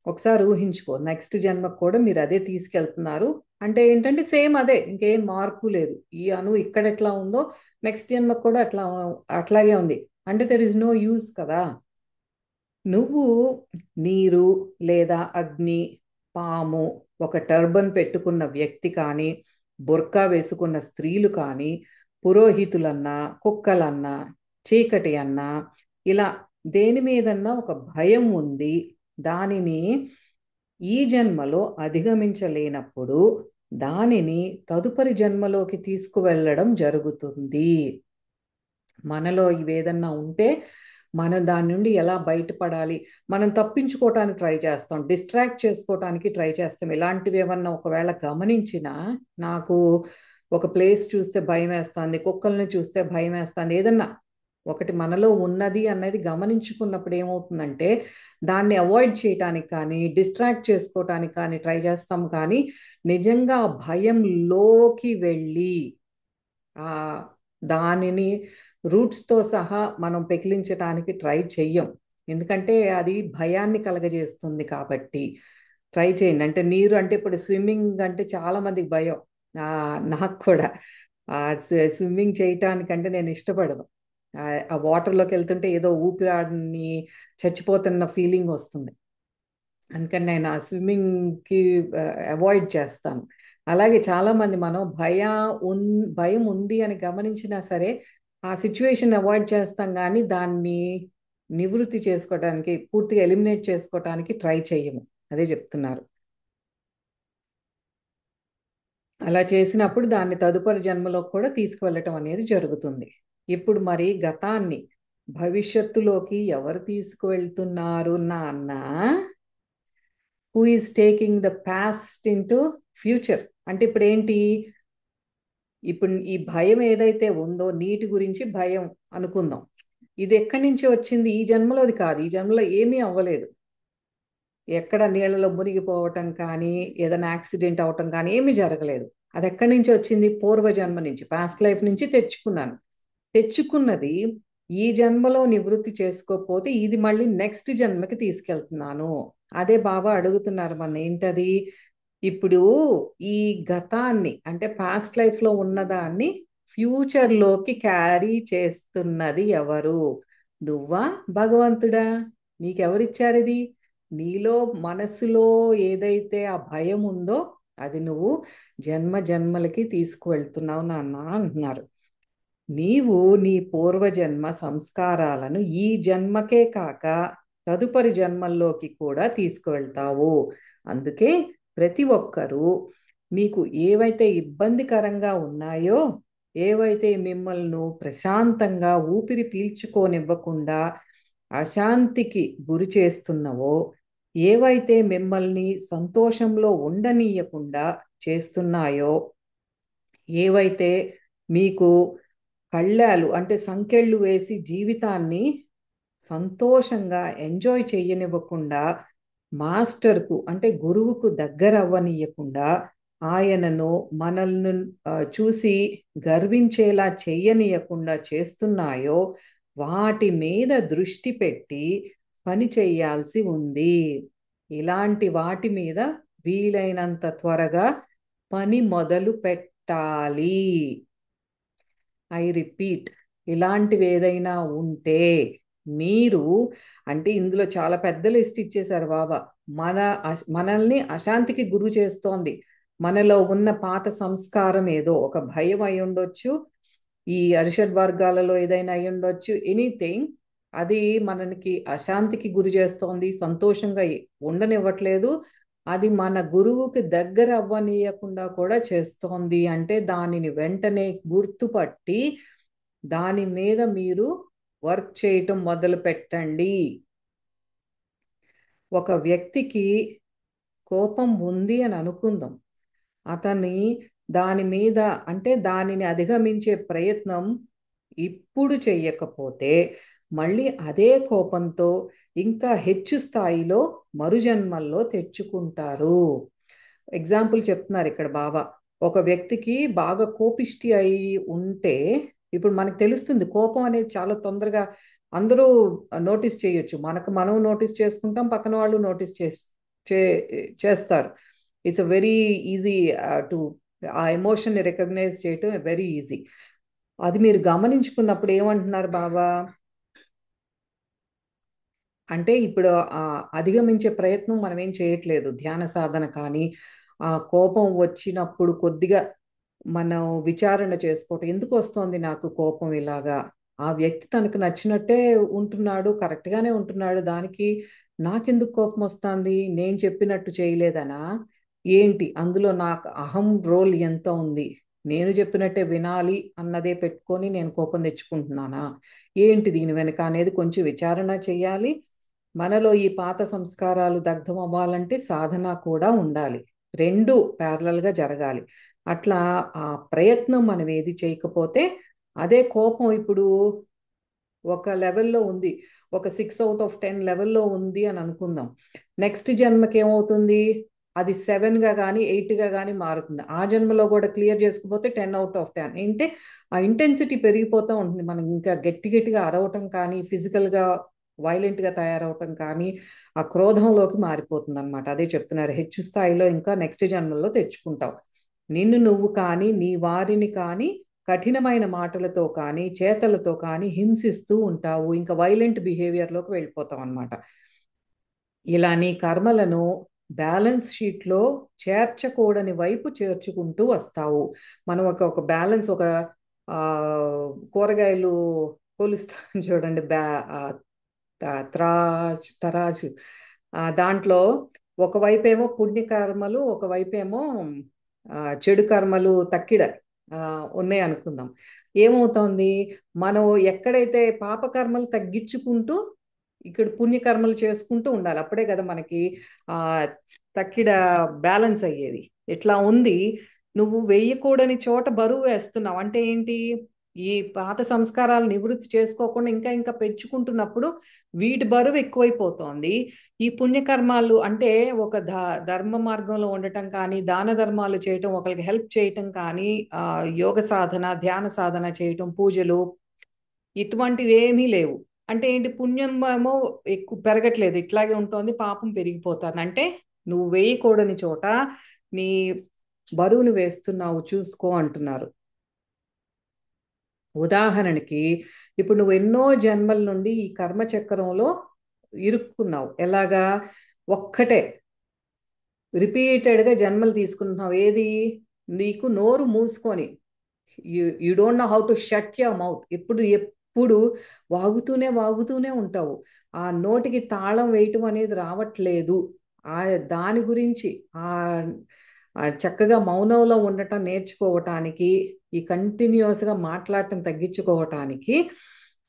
ఒకసారి ఊహించుకో. నెక్స్ట్ జన్మకు కూడా మీరు అదే తీసుకెళ్తున్నారు అంటే ఏంటంటే సేమ్ అదే, ఇంకేం మార్పు లేదు. ఈ అణు ఇక్కడ ఎట్లా ఉందో నెక్స్ట్ జన్మకు కూడా అట్లాగే ఉంది. అంటే దెర్ ఇస్ నో యూజ్ కదా. నువ్వు నీరు లేదా అగ్ని, పాము, ఒక టర్బన్ పెట్టుకున్న వ్యక్తి కానీ, బుర్కా వేసుకున్న స్త్రీలు కానీ, పురోహితులన్నా, కుక్కలన్నా, చీకటి అన్నా, ఇలా దేని మీదన్నా ఒక భయం ఉంది. దానిని ఈ జన్మలో అధిగమించలేనప్పుడు దానిని తదుపరి జన్మలోకి తీసుకువెళ్ళడం జరుగుతుంది. మనలో ఇవేదన్నా ఉంటే మనం దాని నుండి ఎలా బయటపడాలి, మనం తప్పించుకోవటానికి ట్రై చేస్తాం, డిస్ట్రాక్ట్ చేసుకోవటానికి ట్రై చేస్తాం. ఇలాంటివి ఏమన్నా ఒకవేళ గమనించినా, నాకు ఒక ప్లేస్ చూస్తే భయం వేస్తుంది, కుక్కల్ని చూస్తే భయం వేస్తుంది, ఏదన్నా ఒకటి మనలో ఉన్నది అన్నది గమనించుకున్నప్పుడు ఏమవుతుందంటే దాన్ని అవాయిడ్ చేయటానికి కానీ డిస్ట్రాక్ట్ చేసుకోవటానికి కానీ ట్రై చేస్తాం. కానీ నిజంగా భయంలోకి వెళ్ళి ఆ దానిని రూట్స్తో సహా మనం పెకిలించడానికి ట్రై చెయ్యం. ఎందుకంటే అది భయాన్ని కలగజేస్తుంది కాబట్టి. ట్రై చేయండి. అంటే నీరు అంటే ఇప్పుడు స్విమ్మింగ్ అంటే చాలా మందికి భయం. నాకు కూడా స్విమ్మింగ్ చేయటానికంటే నేను ఇష్టపడను. ఆ వాటర్లోకి వెళ్తుంటే ఏదో ఊపిరాడని చచ్చిపోతున్న ఫీలింగ్ వస్తుంది. అందుకని నేను ఆ స్విమ్మింగ్కి అవాయిడ్ చేస్తాను. అలాగే చాలామంది మనం భయం ఉంది అని గమనించినా సరే ఆ సిచ్యువేషన్ అవాయిడ్ చేస్తాం, కానీ దాన్ని నివృత్తి చేసుకోవడానికి, పూర్తిగా ఎలిమినేట్ చేసుకోవడానికి ట్రై చేయము. అదే చెప్తున్నారు. అలా చేసినప్పుడు దాన్ని తదుపరి జన్మలో కూడా తీసుకువెళ్ళటం అనేది జరుగుతుంది. ఇప్పుడు మరి గతాన్ని భవిష్యత్తులోకి ఎవరు తీసుకువెళ్తున్నారు నాన్న? Who is taking the past into future? అంటే ఇప్పుడు ఏంటి? ఇప్పుడు ఈ భయం ఏదైతే ఉందో, నీటి గురించి భయం అనుకుందాం. ఇది ఎక్కడి నుంచి వచ్చింది? ఈ జన్మలోది కాదు. ఈ జన్మలో ఏమీ అవ్వలేదు. ఎక్కడ నీళ్ళలో మునిగిపోవటం కానీ, ఏదైనా యాక్సిడెంట్ అవటం కానీ ఏమీ జరగలేదు. అది ఎక్కడి నుంచి వచ్చింది? పూర్వజన్మ నుంచి, పాస్ట్ లైఫ్ నుంచి తెచ్చుకున్నాను. తెచ్చుకున్నది ఈ జన్మలో నివృత్తి చేసుకోకపోతే ఇది మళ్ళీ నెక్స్ట్ జన్మకి తీసుకెళ్తున్నాను. అదే బాబా అడుగుతున్నారు మన ఏంటది? ఇప్పుడు ఈ గతాన్ని అంటే పాస్ట్ లైఫ్లో ఉన్నదాన్ని ఫ్యూచర్లోకి క్యారీ చేస్తున్నది ఎవరు? నువ్వా, భగవంతుడా? నీకెవరిచ్చారు ఇది? నీలో మనసులో ఏదైతే ఆ భయం ఉందో అది నువ్వు జన్మ జన్మలకి తీసుకువెళ్తున్నావు నాన్న అంటున్నారు. నీవు నీ పూర్వజన్మ సంస్కారాలను ఈ జన్మకే కాక తదుపరి జన్మల్లోకి కూడా తీసుకువెళ్తావు. అందుకే ప్రతి ఒక్కరూ మీకు ఏవైతే ఇబ్బందికరంగా ఉన్నాయో, ఏవైతే మిమ్మల్ని ప్రశాంతంగా ఊపిరి పీల్చుకోనివ్వకుండా అశాంతికి గురి చేస్తున్నవో, ఏవైతే మిమ్మల్ని సంతోషంలో ఉండనీయకుండా చేస్తున్నాయో, ఏవైతే మీకు కళ్ళాలు అంటే సంకెళ్ళు వేసి జీవితాన్ని సంతోషంగా ఎంజాయ్ చేయనివ్వకుండా, మాస్టర్కు అంటే గురువుకు దగ్గర అవ్వనీయకుండా, ఆయనను మనల్ని చూసి గర్వించేలా చెయ్యనీయకుండా చేస్తున్నాయో, వాటి మీద దృష్టి పెట్టి పని చేయాల్సి ఉంది. ఇలాంటి వాటి మీద వీలైనంత త్వరగా పని మొదలు పెట్టాలి. ఐ రిపీట్, ఇలాంటివి ఏదైనా ఉంటే మీరు అంటే ఇందులో చాలా పెద్ద లిస్ట్ ఇచ్చేశారు బాబా. మనల్ని అశాంతికి గురి చేస్తోంది మనలో ఉన్న పాత సంస్కారం. ఏదో ఒక భయం అయి ఉండొచ్చు, ఈ అరిషడ్ వర్గాలలో ఏదైనా అయి ఉండొచ్చు, ఎనీథింగ్. అది మనకి అశాంతికి గురి చేస్తోంది, సంతోషంగా ఉండనివ్వట్లేదు. అది మన గురువుకి దగ్గర అవ్వనీయకుండా కూడా చేస్తోంది. అంటే దానిని వెంటనే గుర్తుపట్టి దాని మీద మీరు వర్క్ చేయటం మొదలు పెట్టండి. ఒక వ్యక్తికి కోపం ఉంది అని అనుకుందాం. అతన్ని దాని మీద అంటే దానిని అధిగమించే ప్రయత్నం ఇప్పుడు చెయ్యకపోతే మళ్ళీ అదే కోపంతో ఇంకా హెచ్చు స్థాయిలో మరుజన్మల్లో తెచ్చుకుంటారు. ఎగ్జాంపుల్ చెప్తున్నారు ఇక్కడ బాబా. ఒక వ్యక్తికి బాగా కోపిష్టి అయి ఉంటే ఇప్పుడు మనకు తెలుస్తుంది కోపం అనేది చాలా తొందరగా అందరూ నోటీస్ చేయొచ్చు. మనకు మనం నోటీస్ చేసుకుంటాం, పక్కన వాళ్ళు నోటీస్ చేస్తారు. It's a very easy to ఆ ఎమోషన్ని రికగ్నైజ్ చేయటం వెరీ ఈజీ. అది మీరు గమనించుకున్నప్పుడు ఏమంటున్నారు బాబా అంటే ఇప్పుడు అధిగమించే ప్రయత్నం మనం ఏం చేయట్లేదు. ధ్యాన సాధన కానీ ఆ కోపం వచ్చినప్పుడు కొద్దిగా మనం విచారణ చేసుకోవటం, ఎందుకు వస్తోంది నాకు కోపం ఇలాగా? ఆ వ్యక్తి తనకు నచ్చినట్టే ఉంటున్నాడు, కరెక్ట్గానే ఉంటున్నాడు, దానికి నాకెందుకు కోపం వస్తుంది? నేను చెప్పినట్టు చేయలేదనా ఏంటి? అందులో నాకు అహం రోల్ ఎంత ఉంది? నేను చెప్పినట్టే వినాలి అన్నదే పెట్టుకొని నేను కోపం తెచ్చుకుంటున్నానా? ఏంటి దీని వెనక అనేది కొంచెం విచారణ చేయాలి. మనలో ఈ పాత సంస్కారాలు దగ్ధం అవ్వాలంటే సాధన కూడా ఉండాలి. రెండు ప్యారలల్గా జరగాలి. అట్లా ఆ ప్రయత్నం మనం ఏది చేయకపోతే అదే కోపం ఇప్పుడు ఒక లెవెల్లో ఉంది, ఒక 6/10 లెవెల్లో ఉంది అని అనుకుందాం. నెక్స్ట్ జన్మకి ఏమవుతుంది? అది 7గా కానీ 8గా కానీ మారుతుంది. ఆ జన్మలో కూడా క్లియర్ చేసుకుపోతే 10/10 అంటే ఆ ఇంటెన్సిటీ పెరిగిపోతూ ఉంటుంది. మనం ఇంకా గట్టి గట్టిగా అరవటం కానీ, ఫిజికల్గా వైలెంట్గా తయారవటం కానీ ఆ క్రోధంలోకి మారిపోతుంది అనమాట. అదే చెప్తున్నారు, హెచ్చు స్థాయిలో ఇంకా నెక్స్ట్ జన్మల్లో తెచ్చుకుంటావు. నిన్ను నువ్వు కానీ నీ వారిని కానీ కఠినమైన మాటలతో కానీ చేతలతో కానీ హింసిస్తూ ఉంటావు. ఇంకా వైలెంట్ బిహేవియర్లోకి వెళ్ళిపోతావు అనమాట. ఇలా నీ కర్మలను బ్యాలెన్స్ షీట్లో చేర్చకూడని వైపు చేర్చుకుంటూ వస్తావు. మనం ఒక బ్యాలెన్స్ ఒక కూరగాయలు కొలుస్తాం చూడండి, తరాజు. దాంట్లో ఒకవైపేమో పుణ్యకర్మలు, ఒకవైపేమో చెడు కర్మలు తక్కిడ ఉన్నాయి అనుకుందాం. ఏమవుతోంది, మనం ఎక్కడైతే పాపకర్మలు తగ్గించుకుంటూ ఇక్కడ పుణ్యకర్మలు చేసుకుంటూ ఉండాలి. అప్పుడే కదా మనకి ఆ తక్కిడ బ్యాలెన్స్ అయ్యేది. ఇట్లా ఉంది, నువ్వు వేయకూడని చోట బరువు వేస్తున్నావు అంటే ఏంటి, ఈ పాత సంస్కారాలు నివృత్తి చేసుకోకుండా ఇంకా ఇంకా పెంచుకుంటున్నప్పుడు వీటి బరువు ఎక్కువైపోతోంది. ఈ పుణ్యకర్మాలు అంటే ఒక ధర్మ మార్గంలో ఉండటం కానీ, దాన ధర్మాలు చేయటం, ఒకరికి హెల్ప్ చేయటం కానీ, యోగ సాధన, ధ్యాన సాధన చేయటం, పూజలు, ఇటువంటివి ఏమీ లేవు. అంటే ఏంటి, పుణ్యం ఏమో ఎక్కువ పెరగట్లేదు, ఇట్లాగే ఉంటుంది, పాపం పెరిగిపోతుంది. అంటే నువ్వు వేయకూడని చోట నీ బరువును వేస్తున్నావు, చూసుకో అంటున్నారు. ఉదాహరణకి ఇప్పుడు నువ్వు ఎన్నో జన్మల నుండి ఈ కర్మచక్రంలో ఇరుక్కున్నావు. ఎలాగా, ఒక్కటే రిపీటెడ్గా జన్మలు తీసుకుంటున్నావు. ఏది, నీకు నోరు మూసుకొని you don't know how to shut your mouth. ఎప్పుడు ఎప్పుడు వాగుతూనే వాగుతూనే ఉంటావు. ఆ నోటికి తాళం వేయటం అనేది రావట్లేదు. ఆ దాని గురించి ఆ చక్కగా మౌనంలో ఉండటం నేర్చుకోవటానికి, ఈ కంటిన్యూస్గా మాట్లాడటం తగ్గించుకోవటానికి,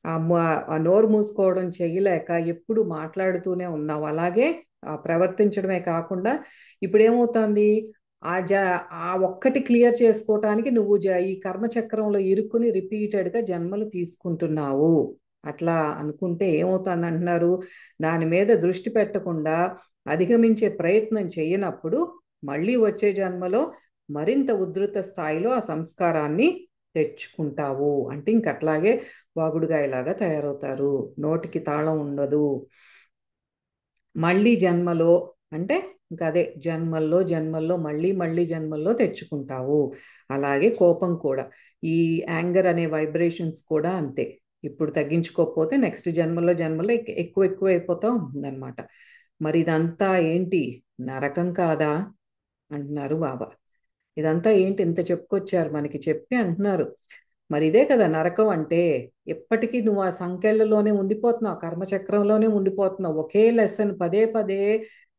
ఆ నోరు మూసుకోవడం చేయలేక ఎప్పుడు మాట్లాడుతూనే ఉన్నావు. అలాగే ప్రవర్తించడమే కాకుండా ఇప్పుడు ఏమవుతుంది, ఆ జ ఆ ఒక్కటి క్లియర్ చేసుకోవటానికి నువ్వు ఈ కర్మచక్రంలో ఇరుక్కుని రిపీటెడ్గా జన్మలు తీసుకుంటున్నావు. అట్లా అనుకుంటే ఏమవుతుంది అంటున్నారు, దాని మీద దృష్టి పెట్టకుండా అధిగమించే ప్రయత్నం చేయనప్పుడు మళ్ళీ వచ్చే జన్మలో మరింత ఉధృత స్థాయిలో ఆ సంస్కారాన్ని తెచ్చుకుంటావు. అంటే ఇంకట్లాగే వాగుడుగాయలాగా తయారవుతారు, నోటికి తాళం ఉండదు. మళ్ళీ జన్మలో అంటే ఇంకా అదే జన్మల్లో జన్మల్లో మళ్ళీ మళ్ళీ జన్మల్లో తెచ్చుకుంటావు. అలాగే కోపం కూడా, ఈ యాంగర్ అనే వైబ్రేషన్స్ కూడా అంతే. ఇప్పుడు తగ్గించుకోకపోతే నెక్స్ట్ జన్మలో జన్మలో ఎక్కువ ఎక్కువ అయిపోతూ ఉంటుందన్నమాట. మరి ఇదంతా ఏంటి, నరకం కాదా అంటున్నారు బాబా. ఇదంతా ఏంటి, ఇంత చెప్పుకొచ్చారు మనకి, చెప్పి అంటున్నారు మరి ఇదే కదా నరకం అంటే. ఎప్పటికీ నువ్వు ఆ సంఖ్యలలోనే ఉండిపోతున్నావు, కర్మచక్రంలోనే ఉండిపోతున్నావు. ఒకే లెసన్ పదే పదే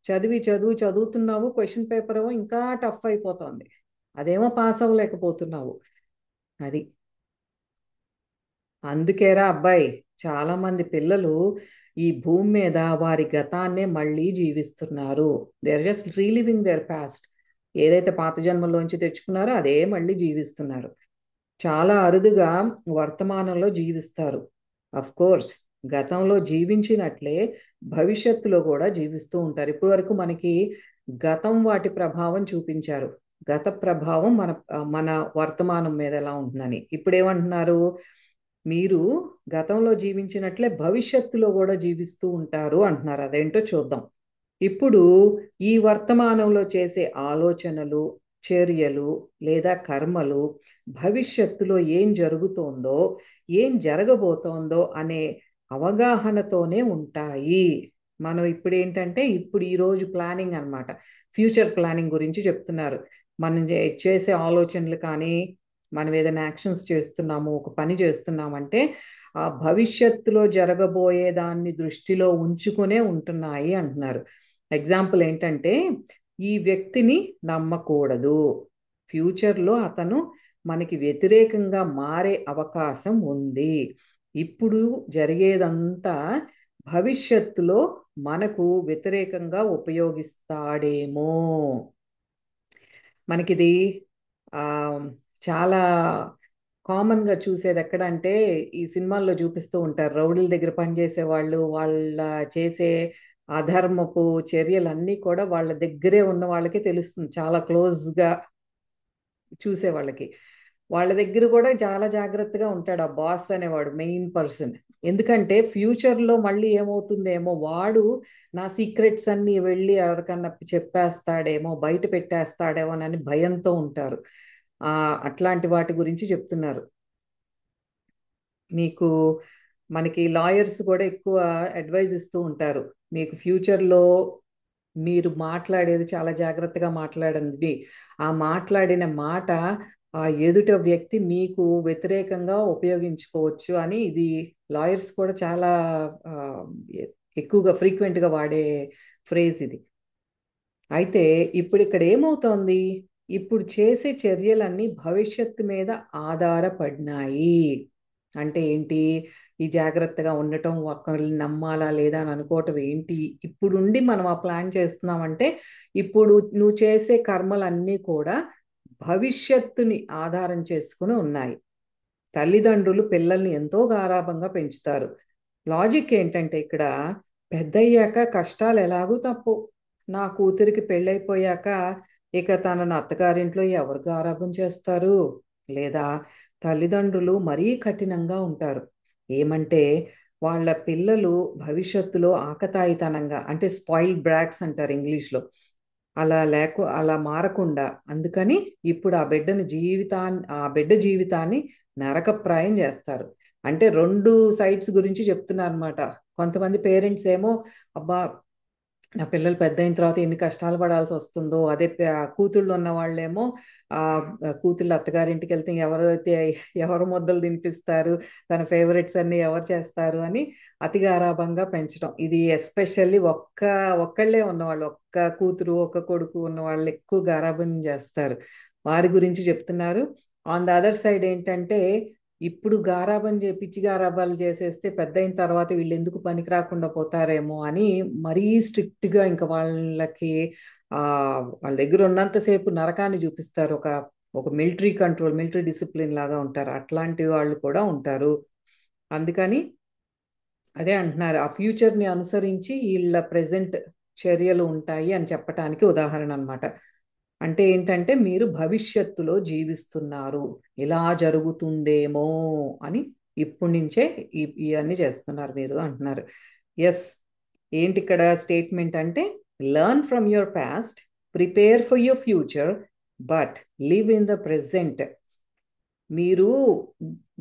చదువుతున్నావు, క్వశ్చన్ పేపర్ ఏమో ఇంకా టఫ్ అయిపోతుంది, అదేమో పాస్ అవ్వలేకపోతున్నావు. అది అందుకేరా అబ్బాయి, చాలా మంది పిల్లలు ఈ భూమి మీద వారి గతాన్నే మళ్ళీ జీవిస్తున్నారు. They are just reliving their past. ఏదైతే పాత జన్మలోంచి తెచ్చుకున్నారో అదే మళ్ళీ జీవిస్తున్నారు. చాలా అరుదుగా వర్తమానంలో జీవిస్తారు. అఫ్ కోర్స్ గతంలో జీవించినట్లే భవిష్యత్తులో కూడా జీవిస్తూ ఉంటారు. ఇప్పటి వరకు మనకి గతం వాటి ప్రభావం చూపించారు, గత ప్రభావం మన మన వర్తమానం మీద ఎలా ఉంటుందని. ఇప్పుడు ఏమంటున్నారు, మీరు గతంలో జీవించినట్లే భవిష్యత్తులో కూడా జీవిస్తూ ఉంటారు అంటున్నారు. అదేంటో చూద్దాం. ఇప్పుడు ఈ వర్తమానంలో చేసే ఆలోచనలు, చర్యలు లేదా కర్మలు భవిష్యత్తులో ఏం జరుగుతోందో, ఏం జరగబోతోందో అనే అవగాహనతోనే ఉంటాయి. మనం ఇప్పుడు ఏంటంటే ఇప్పుడు ఈరోజు ప్లానింగ్ అన్నమాట, ఫ్యూచర్ ప్లానింగ్ గురించి చెప్తున్నారు. మనం చేసే ఆలోచనలు కానీ, మనం ఏదైనా యాక్షన్స్ చేస్తున్నాము, ఒక పని చేస్తున్నామంటే ఆ భవిష్యత్తులో జరగబోయే దాన్ని దృష్టిలో ఉంచుకునే ఉంటున్నాయి అంటున్నారు. ఎగ్జాంపుల్ ఏంటంటే, ఈ వ్యక్తిని నమ్మకూడదు, ఫ్యూచర్లో అతను మనకి వ్యతిరేకంగా మారే అవకాశం ఉంది. ఇప్పుడు జరిగేదంతా భవిష్యత్తులో మనకు వ్యతిరేకంగా ఉపయోగిస్తాడేమో. మనకిది ఆ, చాలా కామన్గా చూసేది ఎక్కడ అంటే, ఈ సినిమాల్లో చూపిస్తూ ఉంటారు, రౌడీల దగ్గర పనిచేసే వాళ్ళు, వాళ్ళ చేసే అధర్మపు చర్యలన్నీ కూడా వాళ్ళ దగ్గరే ఉన్న వాళ్ళకే తెలుస్తుంది, చాలా క్లోజ్గా చూసే వాళ్ళకి. వాళ్ళ దగ్గర కూడా చాలా జాగ్రత్తగా ఉంటాడు ఆ బాస్ అనేవాడు, మెయిన్ పర్సన్. ఎందుకంటే ఫ్యూచర్లో మళ్ళీ ఏమవుతుందేమో, వాడు నా సీక్రెట్స్ అన్నీ వెళ్ళి ఎవరికన్నా చెప్పేస్తాడేమో, బయట పెట్టేస్తాడేమో అని భయంతో ఉంటారు. అట్లాంటి వాటి గురించి చెప్తున్నారు. మీకు మనకి లాయర్స్ కూడా ఎక్కువ అడ్వైజ్ ఇస్తూ ఉంటారు, మీకు ఫ్యూచర్లో మీరు మాట్లాడేది చాలా జాగ్రత్తగా మాట్లాడండి, ఆ మాట్లాడిన మాట ఆ ఎదుట వ్యక్తి మీకు వ్యతిరేకంగా ఉపయోగించుకోవచ్చు అని. ఇది లాయర్స్ కూడా చాలా ఆ, ఎక్కువగా ఫ్రీక్వెంట్గా వాడే ఫ్రేజ్ ఇది. అయితే ఇప్పుడు ఇక్కడ ఏమవుతోంది, ఇప్పుడు చేసే చర్యలన్నీ భవిష్యత్తు మీద ఆధారపడినాయి. అంటే ఏంటి? ఈ జాగ్రత్తగా ఉండటం, ఒకళ్ళని నమ్మాలా లేదా అని అనుకోవటం ఏంటి? ఇప్పుడుండి మనం ఆ ప్లాన్ చేస్తున్నామంటే, ఇప్పుడు నువ్వు చేసే కర్మలన్నీ కూడా భవిష్యత్తుని ఆధారం చేసుకుని ఉన్నాయి. తల్లిదండ్రులు పిల్లల్ని ఎంతో గారాబంగా పెంచుతారు. లాజిక్ ఏంటంటే ఇక్కడ, పెద్దయ్యాక కష్టాలు ఎలాగూ తప్పు. నా కూతురికి పెళ్ళైపోయాక ఇక తనను అత్తగారింట్లో ఎవరు గారాబం చేస్తారు? లేదా తల్లిదండ్రులు మరీ కఠినంగా ఉంటారు. ఏమంటే వాళ్ళ పిల్లలు భవిష్యత్తులో ఆకతాయితనంగా, అంటే స్పాయిల్డ్ బ్రాట్స్ అంటారు ఇంగ్లీష్లో, అలా మారకుండా అందుకని ఇప్పుడు ఆ బిడ్డ జీవితాన్ని నరకప్రాయం చేస్తారు. అంటే రెండు సైడ్స్ గురించి చెప్తున్నారు అనమాట. కొంతమంది పేరెంట్స్ ఏమో, అబ్బా నా పిల్లలు పెద్ద అయిన తర్వాత ఎన్ని కష్టాలు పడాల్సి వస్తుందో, అదే కూతుళ్ళు ఉన్న వాళ్ళేమో ఆ కూతుళ్ళు అత్తగారింటికి వెళ్తే ఎవరు ముద్దలు తినిపిస్తారు, తన ఫేవరెట్స్ అన్ని ఎవరు చేస్తారు అని అతి గారాబంగా పెంచడం. ఇది ఎస్పెషల్లీ ఒక్కళ్ళే ఉన్నవాళ్ళు, ఒక్క కూతురు ఒక్క కొడుకు ఉన్న వాళ్ళు ఎక్కువ గారాబం చేస్తారు. వారి గురించి చెప్తున్నారు. ఆన్ ద అదర్ సైడ్ ఏంటంటే, ఇప్పుడు పిచ్చి గారాబాలు చేసేస్తే పెద్ద అయిన తర్వాత వీళ్ళు ఎందుకు పనికి రాకుండా పోతారేమో అని మరీ స్ట్రిక్ట్గా ఇంకా ఆ వాళ్ళ దగ్గర ఉన్నంతసేపు నరకాన్ని చూపిస్తారు. ఒక మిలిటరీ డిసిప్లిన్ లాగా ఉంటారు. అట్లాంటి వాళ్ళు కూడా ఉంటారు. అందుకని అదే అంటున్నారు, ఆ ఫ్యూచర్ని అనుసరించి వీళ్ళ ప్రెజెంట్ చర్యలు ఉంటాయి అని చెప్పటానికి ఉదాహరణ అన్నమాట. అంటే ఏంటంటే, మీరు భవిష్యత్తులో జీవిస్తున్నారు, ఇలా జరుగుతుందేమో అని ఇప్పటి నుంచే ఇవన్నీ చేస్తున్నారు మీరు అంటున్నారు. ఎస్. ఏంటి ఇక్కడ స్టేట్మెంట్ అంటే, learn from your past, prepare for your future, but live in the present. మీరు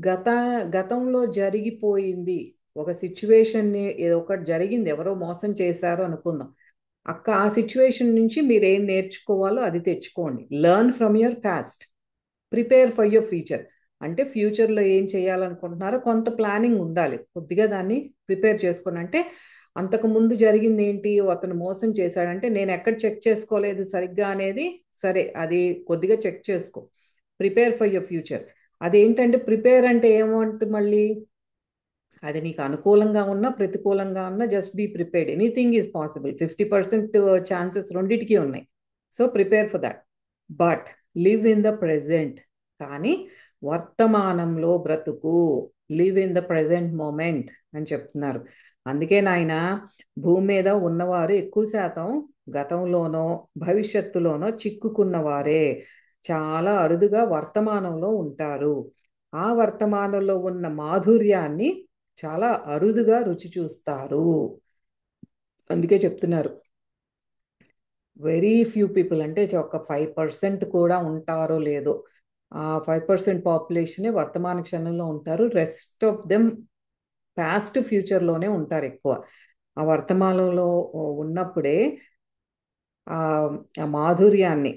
గత గతంలో జరిగిపోయింది ఒక సిచ్యువేషన్ని, ఏదో ఒకటి జరిగింది, ఎవరో మోసం చేశారు అనుకుందాం. ఆ సిచ్యువేషన్ నుంచి మీరు ఏం నేర్చుకోవాలో అది తెచ్చుకోండి. Learn from your past, prepare for your future. అంటే ఫ్యూచర్లో ఏం చేయాలనుకుంటున్నారో కొంత ప్లానింగ్ ఉండాలి, కొద్దిగా దాన్ని ప్రిపేర్ చేసుకోండి. అంటే అంతకు ముందు జరిగింది ఏంటి, అతను మోసం చేశాడంటే నేను ఎక్కడ చెక్ చేసుకోలేదు సరిగ్గా అనేది, సరే అది కొద్దిగా చెక్ చేసుకో. Prepare for your future. అదేంటంటే ప్రిపేర్ అంటే ఏమంటే, మళ్ళీ అది నీకు అనుకూలంగా ఉన్నా ప్రతికూలంగా ఉన్నా just be prepared, anything is possible. 50% chances రెండిటికి ఉన్నాయి. So prepare for that, but live in the present. కానీ వర్తమానంలో బ్రతుకు, live in the present moment అని చెప్తున్నారు. అందుకే నాయన, భూమి మీద ఉన్నవారు ఎక్కువ శాతం గతంలోనో భవిష్యత్తులోనో చిక్కుకున్నవారే. చాలా అరుదుగా వర్తమానంలో ఉంటారు. ఆ వర్తమానంలో ఉన్న మాధుర్యాన్ని చాలా అరుదుగా రుచి చూస్తారు. అందుకే చెప్తున్నారు, వెరీ ఫ్యూ పీపుల్, అంటే ఒక 5% కూడా ఉంటారో లేదో, ఆ 5% పాపులేషనే వర్తమాన క్షణంలో ఉంటారు. రెస్ట్ ఆఫ్ దెమ్ పాస్ట్ ఫ్యూచర్లోనే ఉంటారు ఎక్కువ. ఆ వర్తమానంలో ఉన్నప్పుడే ఆ ఆ మాధుర్యాన్ని,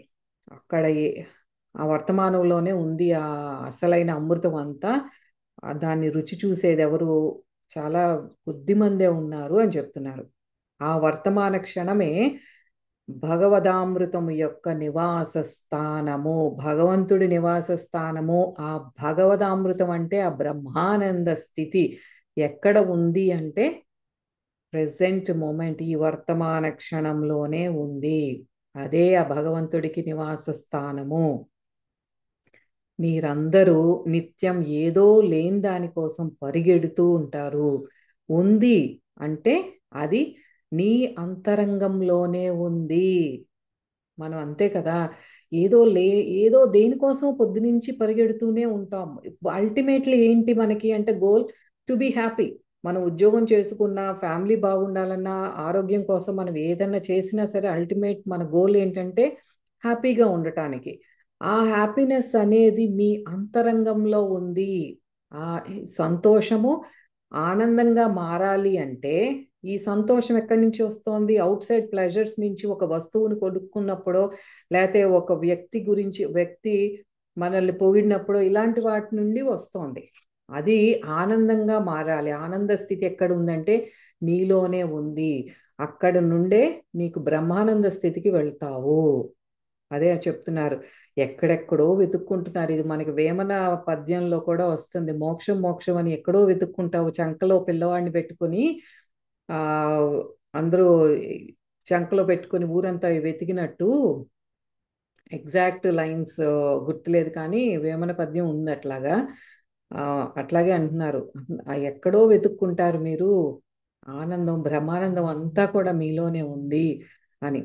అక్కడ ఆ వర్తమానంలోనే ఉంది ఆ అసలైన అమృతం అంతా. దాన్ని రుచి చూసేది ఎవరు? చాలా కొద్ది మందే ఉన్నారు అని చెప్తున్నారు. ఆ వర్తమాన క్షణమే భగవదామృతము యొక్క నివాస స్థానము, భగవంతుడి నివాస స్థానము. ఆ భగవదామృతం అంటే ఆ బ్రహ్మానంద స్థితి ఎక్కడ ఉంది అంటే, ప్రెసెంట్ మూమెంట్, ఈ వర్తమాన క్షణంలోనే ఉంది. అదే ఆ భగవంతుడికి నివాస స్థానము. మీరందరూ నిత్యం ఏదో లేని దానికోసం పరిగెడుతూ ఉంటారు. ఉంది అంటే అది నీ అంతరంగంలోనే ఉంది. మనం అంతే కదా, ఏదో లే ఏదో దేనికోసం పొద్దునుంచి పరిగెడుతూనే ఉంటాం. అల్టిమేట్లీ ఏంటి మనకి అంటే, గోల్ టు బీ హ్యాపీ. మనం ఉద్యోగం చేసుకున్నా, ఫ్యామిలీ బాగుండాలన్నా, ఆరోగ్యం కోసం మనం ఏదన్నా చేసినా సరే, అల్టిమేట్ మన గోల్ ఏంటంటే హ్యాపీగా ఉండటానికి. ఆ హ్యాపీనెస్ అనేది మీ అంతరంగంలో ఉంది. ఆ సంతోషము ఆనందంగా మారాలి అంటే, ఈ సంతోషం ఎక్కడి నుంచి వస్తోంది? అవుట్ సైడ్ ప్లెజర్స్ నుంచి, ఒక వస్తువుని కొనుక్కున్నప్పుడో, లేకపోతే ఒక వ్యక్తి మనల్ని పొగిడినప్పుడు, ఇలాంటి వాటి నుండి వస్తోంది. అది ఆనందంగా మారాలి. ఆనంద స్థితి ఎక్కడ ఉందంటే నీలోనే ఉంది. అక్కడ నుండే నీకు బ్రహ్మానంద స్థితికి వెళ్తావు. అదే చెప్తున్నారు. ఎక్కడెక్కడో వెతుక్కుంటున్నారు. ఇది మనకి వేమన పద్యంలో కూడా వస్తుంది. మోక్షం మోక్షం అని ఎక్కడో వెతుక్కుంటావు, చంకలో పిల్లవాడిని పెట్టుకుని ఆ అందరూ చంకలో పెట్టుకుని ఊరంతా వెతికినట్టు. ఎగ్జాక్ట్ లైన్స్ గుర్తులేదు కానీ వేమన పద్యం ఉంది అట్లాగా. అట్లాగే అంటున్నారు. ఎక్కడో వెతుక్కుంటారు మీరు, ఆనందం బ్రహ్మానందం అంతా కూడా మీలోనే ఉంది అని.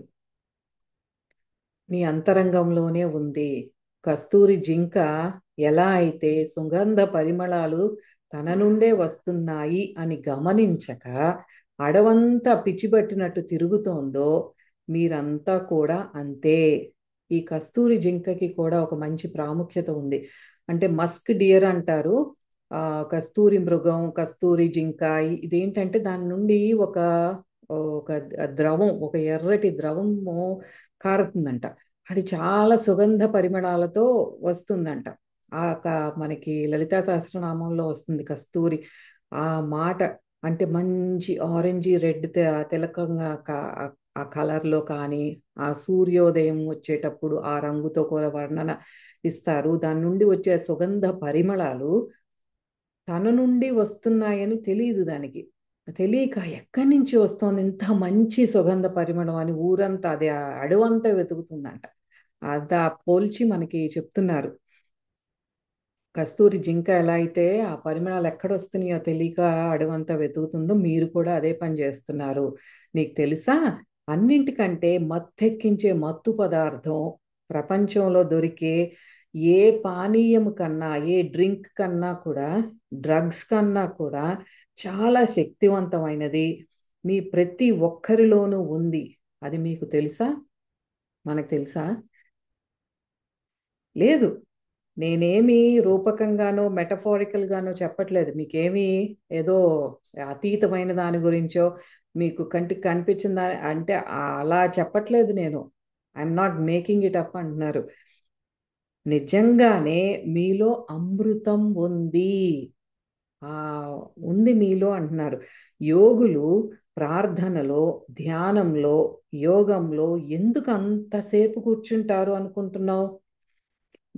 నీ అంతరంగంలోనే ఉంది. కస్తూరి జింక ఎలా అయితే సుగంధ పరిమళాలు తన నుండే వస్తున్నాయి అని గమనించక అడవంతా పిచ్చిపట్టినట్టు తిరుగుతోందో, మీరంతా కూడా అంతే. ఈ కస్తూరి జింకకి కూడా ఒక మంచి ప్రాముఖ్యత ఉంది. అంటే మస్క్ డియర్ అంటారు. ఆ కస్తూరి మృగం, కస్తూరి జింక, ఇదేంటంటే దాని నుండి ఒక ఒక ద్రవం, ఒక ఎర్రటి ద్రవము కారుతుందంట. అది చాలా సుగంధ పరిమళాలతో వస్తుందంట. మనకి లలితా సహస్రనామంలో వస్తుంది కస్తూరి. ఆ మాట అంటే మంచి ఆరెంజీ రెడ్ తిలకంగా ఆ కలర్లో కానీ, ఆ సూర్యోదయం వచ్చేటప్పుడు ఆ రంగుతో కూడా వర్ణన ఇస్తారు. దాని నుండి వచ్చే సుగంధ పరిమళాలు తన నుండి వస్తున్నాయని తెలియదు దానికి. తెలియక ఎక్కడి నుంచి వస్తోంది ఇంత మంచి సుగంధ పరిమళం అని ఊరంతా, అది ఆ అడవంతా వెతుకుతుందంట. అదా పోల్చి మనకి చెప్తున్నారు. కస్తూరి జింక ఎలా అయితే ఆ పరిమళాలు ఎక్కడొస్తున్నాయో తెలియక అడవంతా వెతుకుతుందో, మీరు కూడా అదే పని చేస్తున్నారు. నీకు తెలుసా, అన్నింటికంటే మత్తెక్కించే మత్తు పదార్థం ప్రపంచంలో దొరికే ఏ పానీయం కన్నా, ఏ డ్రింక్ కన్నా కూడా, డ్రగ్స్ కన్నా కూడా చాలా శక్తివంతమైనది మీ ప్రతి ఒక్కరిలోనూ ఉంది. అది మీకు తెలుసా? మనకు తెలుసా? లేదు. నేనేమి రూపకంగానో మెటఫారికల్ గానో చెప్పట్లేదు. మీకేమి ఏదో అతీతమైన దాని గురించో, మీకు కంటికి కనిపించిన దాని అంటే అలా చెప్పట్లేదు నేను. I'm not making it up అంటున్నారు. నిజంగానే మీలో అమృతం ఉంది. ఆ ఉంది మీలో అంటున్నారు. యోగులు ప్రార్థనలో, ధ్యానంలో, యోగంలో ఎందుకు అంతసేపు కూర్చుంటారు అనుకుంటున్నావు?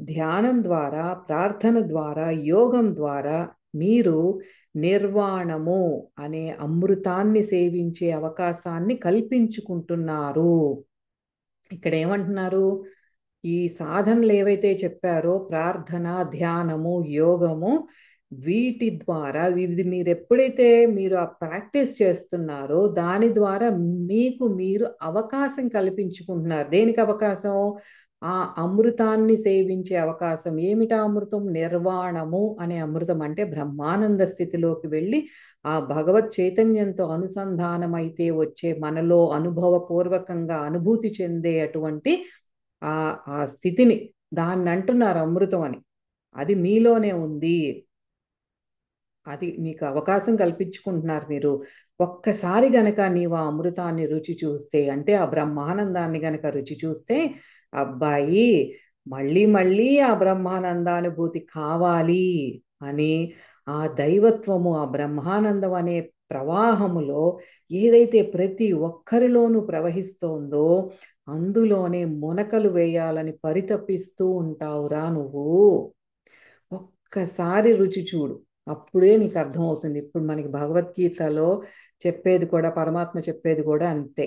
ధ్యానం ద్వారా, ప్రార్థన ద్వారా, యోగం ద్వారా మీరు నిర్వాణము అనే అమృతాన్ని సేవించే అవకాశాన్ని కల్పించుకుంటున్నారు. ఇక్కడ ఏమంటున్నారు? ఈ సాధనలు ఏవైతే చెప్పారో, ప్రార్థన, ధ్యానము, యోగము, వీటి ద్వారా ఇది మీరు ఎప్పుడైతే మీరు ఆ ప్రాక్టీస్ చేస్తున్నారో దాని ద్వారా మీకు మీరు అవకాశం కల్పించుకుంటున్నారు. దేనికి అవకాశం? ఆ అమృతాన్ని సేవించే అవకాశం. ఏమిటా అమృతం? నిర్వాణము అనే అమృతం. అంటే బ్రహ్మానంద స్థితిలోకి వెళ్ళి ఆ భగవత్ చైతన్యంతో అనుసంధానమైతే వచ్చే, మనలో అనుభవపూర్వకంగా అనుభూతి చెందే అటువంటి ఆ ఆ స్థితిని, దాన్ని అంటున్నారు అమృతం అని. అది మీలోనే ఉంది. అది మీకు అవకాశం కల్పించుకుంటున్నారు మీరు. ఒక్కసారి గనక నీవు ఆ అమృతాన్ని రుచి చూస్తే, అంటే ఆ బ్రహ్మానందాన్ని గనక రుచి చూస్తే, అబ్బాయి మళ్ళీ మళ్ళీ ఆ బ్రహ్మానందానుభూతి కావాలి అని, ఆ దైవత్వము, ఆ బ్రహ్మానందం అనే ప్రవాహములో ఏదైతే ప్రతి ఒక్కరిలోనూ ప్రవహిస్తోందో అందులోనే మునకలు వేయాలని పరితపిస్తూ ఉంటావురా నువ్వు. ఒక్కసారి రుచి చూడు, అప్పుడే నీకు అర్థమవుతుంది. ఇప్పుడు మనకి భగవద్గీతలో చెప్పేది కూడా, పరమాత్మ చెప్పేది కూడా అంతే.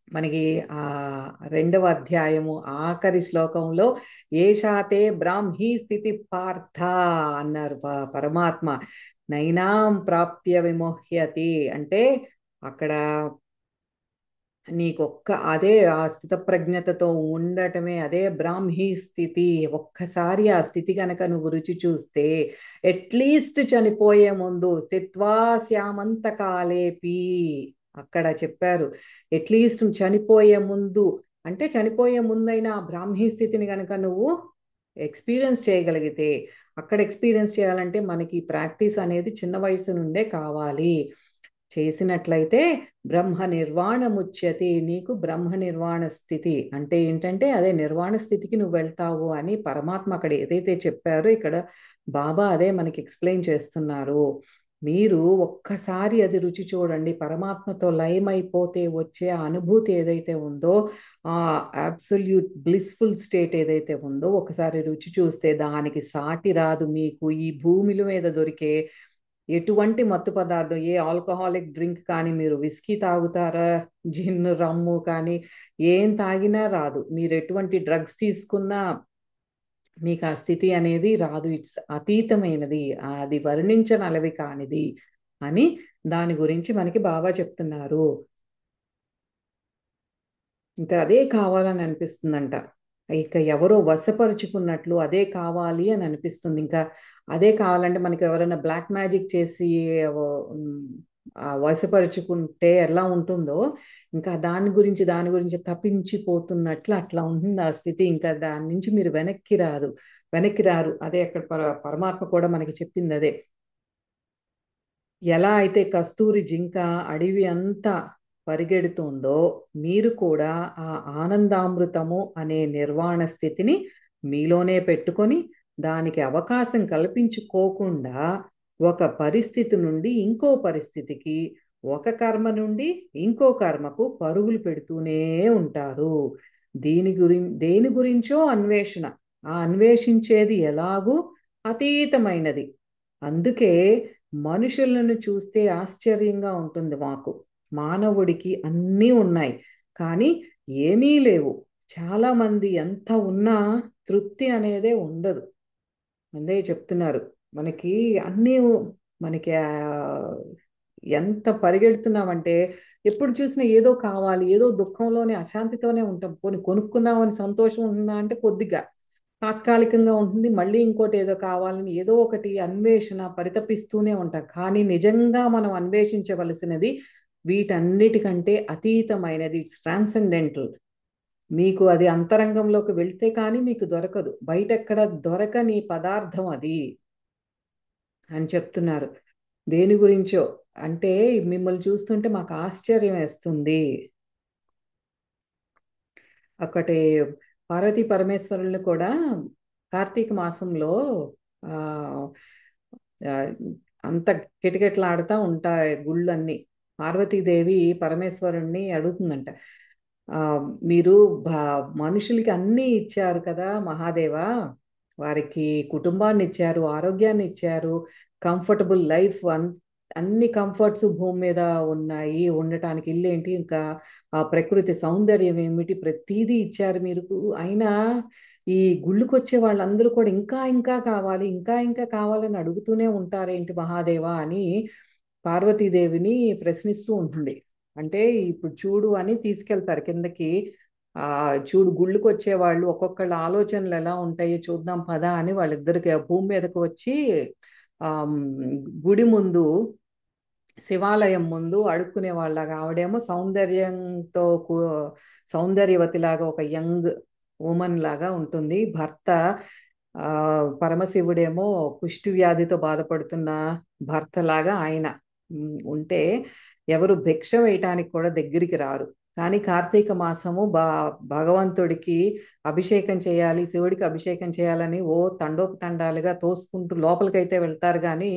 మనకి ఆ 2వ అధ్యాయము ఆఖరి శ్లోకంలో ఏషాతే బ్రాహ్మీ స్థితి పార్థ అన్నారు పరమాత్మ. నైనాం ప్రాప్య విమోహ్యతి అంటే అక్కడ నీకొక్క అదే ఆ స్థితప్రజ్ఞతతో ఉండటమే అదే బ్రాహ్మీ స్థితి. ఒక్కసారి ఆ స్థితి కనుక నువ్వు రుచి చూస్తే, అట్లీస్ట్ చనిపోయే ముందు స్థిత్వా శ్యామంత కాలేపి అక్కడ చెప్పారు. అట్లీస్ట్ చనిపోయే ముందు, అంటే చనిపోయే ముందైనా ఆ బ్రాహ్మీ స్థితిని కనుక నువ్వు ఎక్స్పీరియన్స్ చేయగలిగితే, అక్కడ ఎక్స్పీరియన్స్ చేయాలంటే మనకి ప్రాక్టీస్ అనేది చిన్న వయసు నుండే కావాలి. చేసినట్లయితే బ్రహ్మ నిర్వాణముచ్యతి, నీకు బ్రహ్మ నిర్వాణ స్థితి అంటే ఏంటంటే అదే నిర్వాణ స్థితికి నువ్వు వెళ్తావు అని పరమాత్మ అక్కడ ఏదైతే చెప్పారో ఇక్కడ బాబా అదే మనకి ఎక్స్ప్లెయిన్ చేస్తున్నారు. మీరు ఒక్కసారి అది రుచి చూడండి. పరమాత్మతో లయమైపోతే వచ్చే ఆ అనుభూతి ఏదైతే ఉందో, ఆ అబ్సల్యూట్ బ్లిస్ఫుల్ స్టేట్ ఏదైతే ఉందో, ఒకసారి రుచి చూస్తే దానికి సాటి రాదు మీకు ఈ భూమిల మీద దొరికే ఎటువంటి మత్తు పదార్థం. ఏ ఆల్కహాలిక్ డ్రింక్ కానీ, మీరు విస్కీ తాగుతారా, జిన్ రమ్ము కానీ ఏం తాగినా రాదు. మీరు ఎటువంటి డ్రగ్స్ తీసుకున్నా మీకు ఆ స్థితి అనేది రాదు. ఇట్స్ అతీతమైనది, అది వర్ణించనలవి కానిది అని దాని గురించి మనకి బాబా చెప్తున్నారు. ఇంకా అదే కావాలని అనిపిస్తుందంట. ఇక ఎవరో వశపరుచుకున్నట్లు అదే కావాలి అని అనిపిస్తుంది. ఇంకా అదే కావాలంటే మనకి ఎవరైనా బ్లాక్ మ్యాజిక్ చేసి ఉమ్, వశపరుచుకుంటే ఎలా ఉంటుందో, ఇంకా దాని గురించి తప్పించిపోతున్నట్లు అట్లా ఉంటుంది ఆ స్థితి. ఇంకా దాని నుంచి మీరు వెనక్కి రారు. అదే అక్కడ పరమాత్మ కూడా మనకి చెప్పింది అదే. ఎలా అయితే కస్తూరి జింక అడవి అంతా పరిగెడుతుందో, మీరు కూడా ఆ ఆనందామృతము అనే నిర్వాణ స్థితిని మీలోనే పెట్టుకొని దానికి అవకాశం కల్పించుకోకుండా ఒక పరిస్థితి నుండి ఇంకో పరిస్థితికి, ఒక కర్మ నుండి ఇంకో కర్మకు పరుగులు పెడుతూనే ఉంటారు. దేని గురించో అన్వేషణ. ఆ అన్వేషించేది ఎలాగూ అతీతమైనది. అందుకే మనుషులను చూస్తే ఆశ్చర్యంగా ఉంటుంది మాకు. మానవుడికి అన్నీ ఉన్నాయి, కానీ ఏమీ లేవు. చాలా మంది ఎంత ఉన్నా తృప్తి అనేదే ఉండదు. అందే చెప్తున్నారు మనకి అన్నీ మనకి ఎంత పరిగెడుతున్నామంటే ఎప్పుడు చూసినా ఏదో కావాలి, ఏదో దుఃఖంలోనే అశాంతితోనే ఉంటాం. కొనుక్కున్నామని సంతోషం ఉంటుందా అంటే కొద్దిగా తాత్కాలికంగా ఉంటుంది. మళ్ళీ ఇంకోటి ఏదో కావాలని ఏదో ఒకటి అన్వేషణ పరితపిస్తూనే ఉంటాం. కానీ నిజంగా మనం అన్వేషించవలసినది వీటన్నిటికంటే అతీతమైనది. It's transcendental. మీకు అది అంతరంగంలోకి వెళ్తే కానీ మీకు దొరకదు. బయట ఎక్కడ దొరకని పదార్థం అది అని చెప్తున్నారు. దేని గురించో అంటే మిమ్మల్ని చూస్తుంటే మాకు ఆశ్చర్యం వేస్తుంది. ఒకటి పార్వతీ పరమేశ్వరులు కూడా కార్తీక మాసంలో ఆ ఆ, అంత కిటకిటలాడుతూ ఉంటాయి గుళ్ళన్నీ. పార్వతీదేవి పరమేశ్వరుణ్ణి అడుగుతుందంట, ఆ, మీరు మనుషులకి అన్నీ ఇచ్చారు కదా మహాదేవా, వారికి కుటుంబాన్ని ఇచ్చారు, ఆరోగ్యాన్ని ఇచ్చారు, కంఫర్టబుల్ లైఫ్, అన్ని కంఫర్ట్స్ భూమి మీద ఉన్నాయి, ఉండటానికి ఇల్లు ఏంటి, ఇంకా ఆ ప్రకృతి సౌందర్యం ఏమిటి, ప్రతీదీ ఇచ్చారు మీరు. అయినా ఈ గుళ్ళకి వచ్చే వాళ్ళందరూ కూడా ఇంకా ఇంకా కావాలి, ఇంకా ఇంకా కావాలని అడుగుతూనే ఉంటారేంటి మహాదేవా అని పార్వతీదేవిని ప్రశ్నిస్తూ ఉంటుంది. అంటే ఇప్పుడు చూడు అని తీసుకెళ్తారు కిందకి. ఆ చూడు, గుళ్ళకి వచ్చే వాళ్ళు ఒక్కొక్కళ్ళ ఆలోచనలు ఎలా ఉంటాయో చూద్దాం పదా అని వాళ్ళిద్దరికి భూమి మీదకి వచ్చి ఆ గుడి ముందు, శివాలయం ముందు అడుక్కునే వాళ్ళగా, ఆవిడేమో సౌందర్యంతో సౌందర్యవతిలాగా ఒక యంగ్ ఉమెన్ లాగా ఉంటుంది. భర్త ఆ పరమశివుడేమో కుష్టి వ్యాధితో బాధపడుతున్న భర్తలాగా ఆయన ఉంటే ఎవరు భిక్ష వేయటానికి కూడా దగ్గరికి రారు. కానీ కార్తీక మాసము భగవంతుడికి అభిషేకం చేయాలి, శివుడికి అభిషేకం చేయాలని ఓ తండోపతండాలుగా తోసుకుంటూ లోపలికైతే వెళ్తారు. కానీ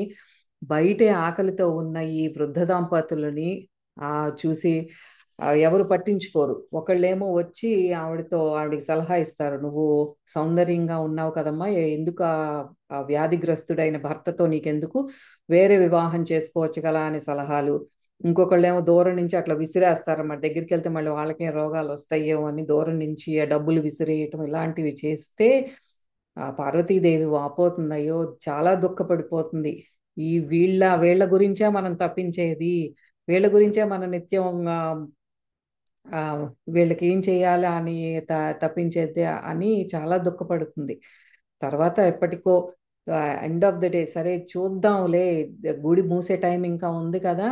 బయటే ఆకలితో ఉన్న ఈ వృద్ధ దంపతులని ఆ చూసి ఎవరు పట్టించుకోరు. ఒకళ్ళేమో వచ్చి ఆవిడికి సలహా ఇస్తారు, నువ్వు సౌందర్యంగా ఉన్నావు కదమ్మా, ఎందుకు ఆ వ్యాధిగ్రస్తుడైన భర్తతో నీకెందుకు, వేరే వివాహం చేసుకోవచ్చు కదా అని సలహాలు. ఇంకొకళ్ళేమో దూరం నుంచి అట్లా విసిరేస్తారు, మరి దగ్గరికి వెళ్తే మళ్ళీ వాళ్ళకేం రోగాలు వస్తాయేమో అని దూరం నుంచి ఆ డబ్బులు విసిరేయటం ఇలాంటివి చేస్తే ఆ పార్వతీదేవి వాపోతుంది. అయ్యో, చాలా దుఃఖపడిపోతుంది. ఈ వీళ్ళ గురించే మనం తప్పించేది, వీళ్ళ గురించే మనం నిత్యం ఆ, వీళ్ళకి ఏం చేయాలి అని తప్పించేది అని చాలా దుఃఖపడుతుంది. తర్వాత ఎప్పటికో ఎండ్ ఆఫ్ ద డే సరే చూద్దాంలే, గుడి మూసే టైం ఇంకా ఉంది కదా,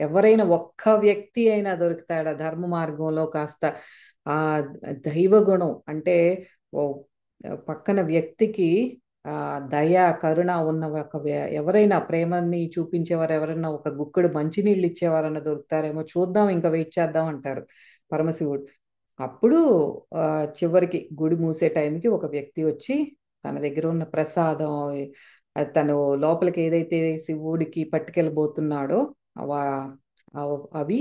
ఎవరైనా ఒక్క వ్యక్తి అయినా దొరుకుతాడా ధర్మ మార్గంలో కాస్త ఆ దైవ గుణం అంటే ఓ పక్కన వ్యక్తికి ఆ దయ కరుణ ఉన్న ఎవరైనా ప్రేమని చూపించేవారు, ఎవరైనా ఒక గుక్కడు మంచినీళ్ళు ఇచ్చేవారన్నా దొరుకుతారేమో చూద్దాం, ఇంకా వెయిట్ చేద్దాం అంటారు పరమశివుడు. అప్పుడు ఆ చివరికి గుడి మూసే టైంకి ఒక వ్యక్తి వచ్చి తన దగ్గర ఉన్న ప్రసాదం అది తను లోపలికి ఏదైతే శివుడికి పట్టుకెళ్ళబోతున్నాడో అవి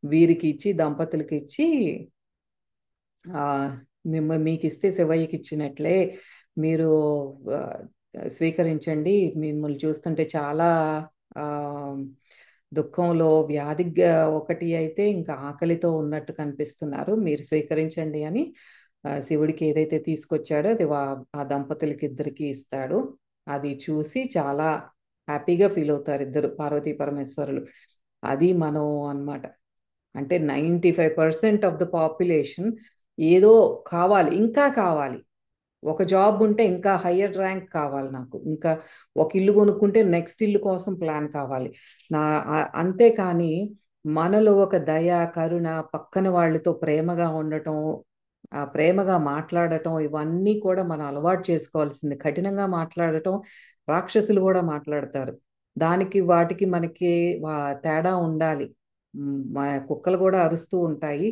వీరికి ఇచ్చి, దంపతులకి ఇచ్చి, ఆ మీకు ఇస్తే శివయ్యకి ఇచ్చినట్లే మీరు ఆ, స్వీకరించండి. మిమ్మల్ని చూస్తుంటే చాలా ఆ దుఃఖంలో ఒకటి అయితే ఇంకా ఆకలితో ఉన్నట్టు కనిపిస్తున్నారు, మీరు స్వీకరించండి అని శివుడికి ఏదైతే తీసుకొచ్చాడో అది ఆ దంపతులకి ఇద్దరికి ఇస్తాడు. అది చూసి చాలా హ్యాపీగా ఫీల్ అవుతారు ఇద్దరు పార్వతీ పరమేశ్వరులు. అది మనం అన్నమాట. అంటే 95% ఆఫ్ ద పాపులేషన్ ఏదో కావాలి, ఇంకా కావాలి. ఒక జాబ్ ఉంటే ఇంకా హయ్యర్ ర్యాంక్ కావాలి నాకు, ఇంకా ఒక ఇల్లు కొనుక్కుంటే నెక్స్ట్ ఇల్లు కోసం ప్లాన్ కావాలి. అంతేకాని మనలో ఒక దయ, కరుణ, పక్కన వాళ్ళతో ప్రేమగా ఉండటం, ప్రేమగా మాట్లాడటం, ఇవన్నీ కూడా మనం అలవాటు చేసుకోవాల్సింది. కఠినంగా మాట్లాడటం రాక్షసులు కూడా మాట్లాడతారు. దానికి వాటికి మనకి తేడా ఉండాలి. మన కుక్కలు కూడా అరుస్తూ ఉంటాయి,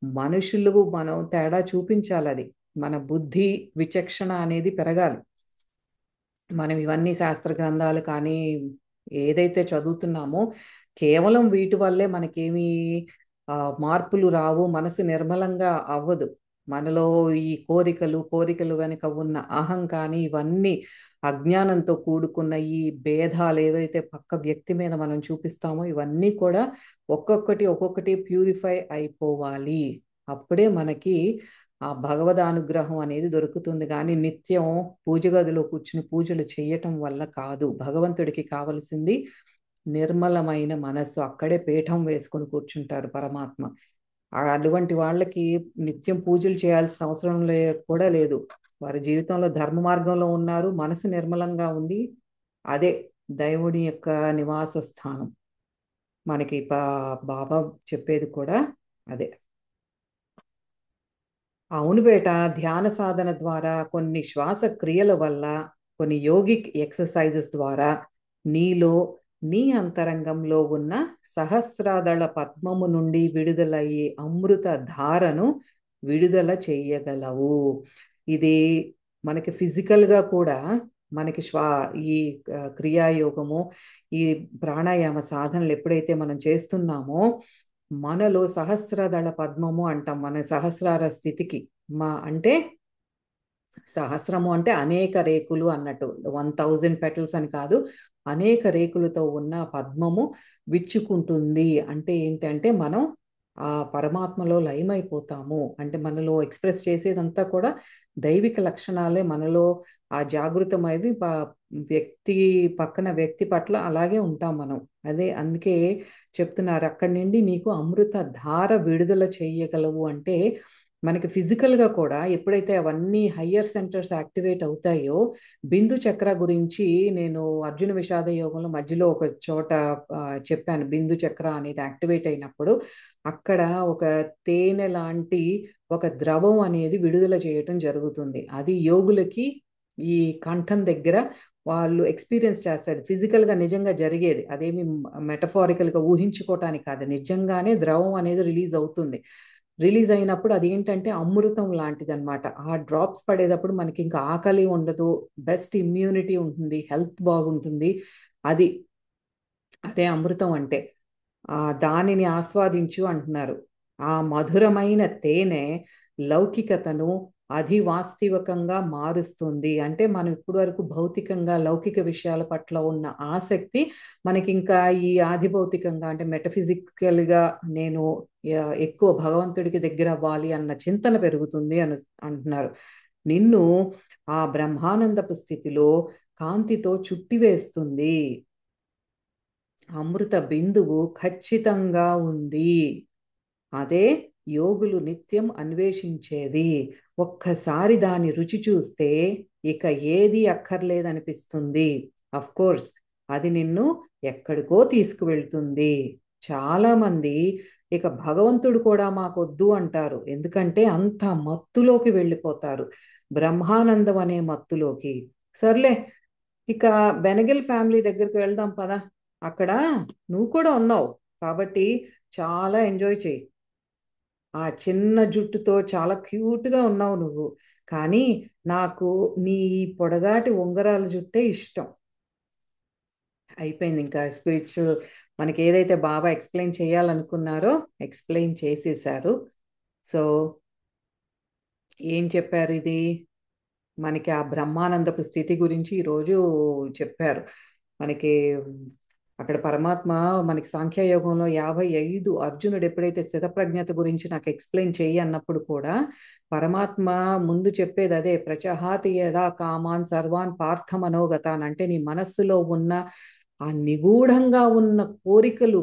మనుషులు మనం తేడా చూపించాలి. అది మన బుద్ధి విచక్షణ అనేది పెరగాలి. మనం ఇవన్నీ శాస్త్ర గ్రంథాలు కానీ ఏదైతే చదువుతున్నామో కేవలం వీటి వల్లే మనకేమీ మార్పులు రావు, మనసు నిర్మలంగా అవ్వదు. మనలో ఈ కోరికలు వెనుక ఉన్న అహం కానీ ఇవన్నీ అజ్ఞానంతో కూడుకున్న ఈ భేదాలు ఏవైతే పక్క వ్యక్తి మీద మనం చూపిస్తామో ఇవన్నీ కూడా ఒక్కొక్కటి ప్యూరిఫై అయిపోవాలి. అప్పుడే మనకి ఆ భగవద్ అనుగ్రహం అనేది దొరుకుతుంది. కానీ నిత్యం పూజ గదిలో కూర్చుని పూజలు చేయటం వల్ల కాదు. భగవంతుడికి కావలసింది నిర్మలమైన మనస్సు. అక్కడే పీఠం వేసుకొని కూర్చుంటారు పరమాత్మ. అటువంటి వాళ్ళకి నిత్యం పూజలు చేయాల్సిన అవసరం కూడా లేదు. వారి జీవితంలో ధర్మ మార్గంలో ఉన్నారు, మనసు నిర్మలంగా ఉంది. అదే దైవుడి యొక్క నివాస స్థానం. మనకి బాబా చెప్పేది కూడా అదే. అవును బేట, ధ్యాన సాధన ద్వారా, కొన్ని శ్వాస క్రియల వల్ల, కొన్ని యోగిక్ ఎక్సర్సైజెస్ ద్వారా నీలో, నీ అంతరంగంలో ఉన్న సహస్రాదళ పద్మము నుండి విడుదలయ్యే అమృత ధారను విడుదల చెయ్యగలవు. ఇది మనకి ఫిజికల్గా కూడా మనకి ఈ క్రియాయోగము, ఈ ప్రాణాయామ సాధనలు ఎప్పుడైతే మనం చేస్తున్నామో మనలో సహస్రదళ పద్మము అంటాం. మన సహస్రార స్థితికి అంటే సహస్రము అంటే అనేక రేకులు అన్నట్టు, 1000 పెటల్స్ అని కాదు, అనేక రేకులతో ఉన్న పద్మము విచ్చుకుంటుంది. అంటే ఏంటంటే మనం ఆ పరమాత్మలో లయమైపోతాము. అంటే మనలో ఎక్స్ప్రెస్ చేసేదంతా కూడా దైవిక లక్షణాలే మనలో ఆ జాగృతమైవి పక్కన వ్యక్తి పట్ల అలాగే ఉంటాం మనం. అదే అందుకే చెప్తున్నారు అక్కడి నుండి నీకు అమృత ధార విడుదల చేయగలవు. అంటే మనకి ఫిజికల్గా కూడా ఎప్పుడైతే అవన్నీ హయ్యర్ సెంటర్స్ యాక్టివేట్ అవుతాయో, బిందు చక్ర గురించి నేను అర్జున విషాద యోగంలో మధ్యలో ఒక చోట చెప్పాను. బిందు చక్ర అనేది యాక్టివేట్ అయినప్పుడు అక్కడ ఒక తేనె లాంటి ఒక ద్రవం అనేది విడుదల చేయటం జరుగుతుంది. అది యోగులకి ఈ కంఠం దగ్గర వాళ్ళు ఎక్స్పీరియన్స్ చేస్తారు. ఫిజికల్గా నిజంగా జరిగేది, అదేమి మెటఫారికల్గా ఊహించుకోవటానికి కాదు, నిజంగానే ద్రవం అనేది రిలీజ్ అవుతుంది. రిలీజ్ అయినప్పుడు అది ఏంటంటే అమృతం లాంటిది అనమాట. ఆ డ్రాప్స్ పడేటప్పుడు మనకి ఇంకా ఆకలి ఉండదు, బెస్ట్ ఇమ్యూనిటీ ఉంటుంది, హెల్త్ బాగుంటుంది. అది అదే అమృతం అంటే. దానిని ఆస్వాదించు అంటున్నారు. ఆ మధురమైన తేనె లౌకికతను అధివాస్తవికంగా మారుస్తుంది. అంటే మనం ఇప్పటి వరకు భౌతికంగా లౌకిక విషయాల పట్ల ఉన్న ఆసక్తి మనకి ఇంకా ఈ ఆది భౌతికంగా అంటే మెటఫిజికల్గా నేను ఎక్కువ భగవంతుడికి దగ్గర అవ్వాలి అన్న చింతన పెరుగుతుంది అని అంటున్నారు. నిన్ను ఆ బ్రహ్మానందపు స్థితిలో కాంతితో చుట్టివేస్తుంది. అమృత బిందువు ఖచ్చితంగా ఉంది. అదే యోగులు నిత్యం అన్వేషించేది. ఒక్కసారి దాని రుచి చూస్తే ఇక ఏది అక్కర్లేదనిపిస్తుంది. అఫ్ కోర్స్ అది నిన్ను ఎక్కడికో తీసుకువెళ్తుంది. చాలామంది ఇక భగవంతుడు కూడా మాకొద్దు అంటారు. ఎందుకంటే అంత మత్తులోకి వెళ్ళిపోతారు, బ్రహ్మానందం అనే మత్తులోకి. సర్లే, ఇక బెనగల్ ఫ్యామిలీ దగ్గరికి వెళ్దాం పదా. అక్కడ నువ్వు కూడా ఉన్నావు కాబట్టి చాలా ఎంజాయ్ చేయి. ఆ చిన్న జుట్టుతో చాలా క్యూట్గా ఉన్నావు నువ్వు. కానీ నాకు నీ పొడగాటి ఉంగరాల జుట్టే ఇష్టం. అయిపోయింది. ఇంకా స్పిరిచువల్ మనకి ఏదైతే బాబా ఎక్స్ప్లెయిన్ చేయాలనుకున్నారో ఎక్స్ప్లెయిన్ చేసేసారు. సో ఏం చెప్పారు ఇది? మనకి ఆ బ్రహ్మానందపు స్థితి గురించి ఈరోజు చెప్పారు. మనకి అక్కడ పరమాత్మ మనకి సాంఖ్యయోగంలో 55 అర్జునుడు ఎప్పుడైతే స్థితప్రజ్ఞత గురించి నాకు ఎక్స్ప్లెయిన్ చెయ్యి అన్నప్పుడు కూడా పరమాత్మ ముందు చెప్పేది అదే, ప్రచహాతి యదా కామాన్ సర్వాన్ పార్థ మనోగతాన్. అంటే నీ మనస్సులో ఉన్న ఆ నిగూఢంగా ఉన్న కోరికలు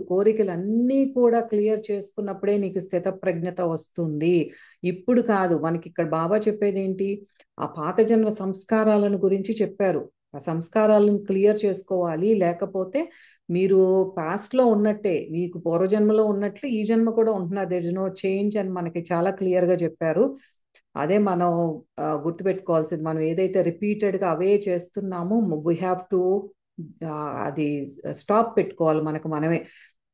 అన్నీ కూడా క్లియర్ చేసుకున్నప్పుడే నీకు స్థితప్రజ్ఞత వస్తుంది. ఇప్పుడు కాదు. మనకి ఇక్కడ బాబా చెప్పేది ఏంటి? ఆ పాత జన్మ సంస్కారాలను గురించి చెప్పారు. ఆ సంస్కారాలను క్లియర్ చేసుకోవాలి. లేకపోతే మీరు past లో ఉన్నట్టే, మీకు పూర్వజన్మలో ఉన్నట్లు ఈ జన్మ కూడా ఉంటున్నారు. దేర్ ఇస్ నో చేంజ్ అని మనకి చాలా క్లియర్ గా చెప్పారు. అదే మనం గుర్తుపెట్టుకోవాల్సింది. మనం ఏదైతే రిపీటెడ్గా అవే చేస్తున్నామో వీ హ్యావ్ టు అది స్టాప్ పెట్టుకోవాలి మనకు మనమే.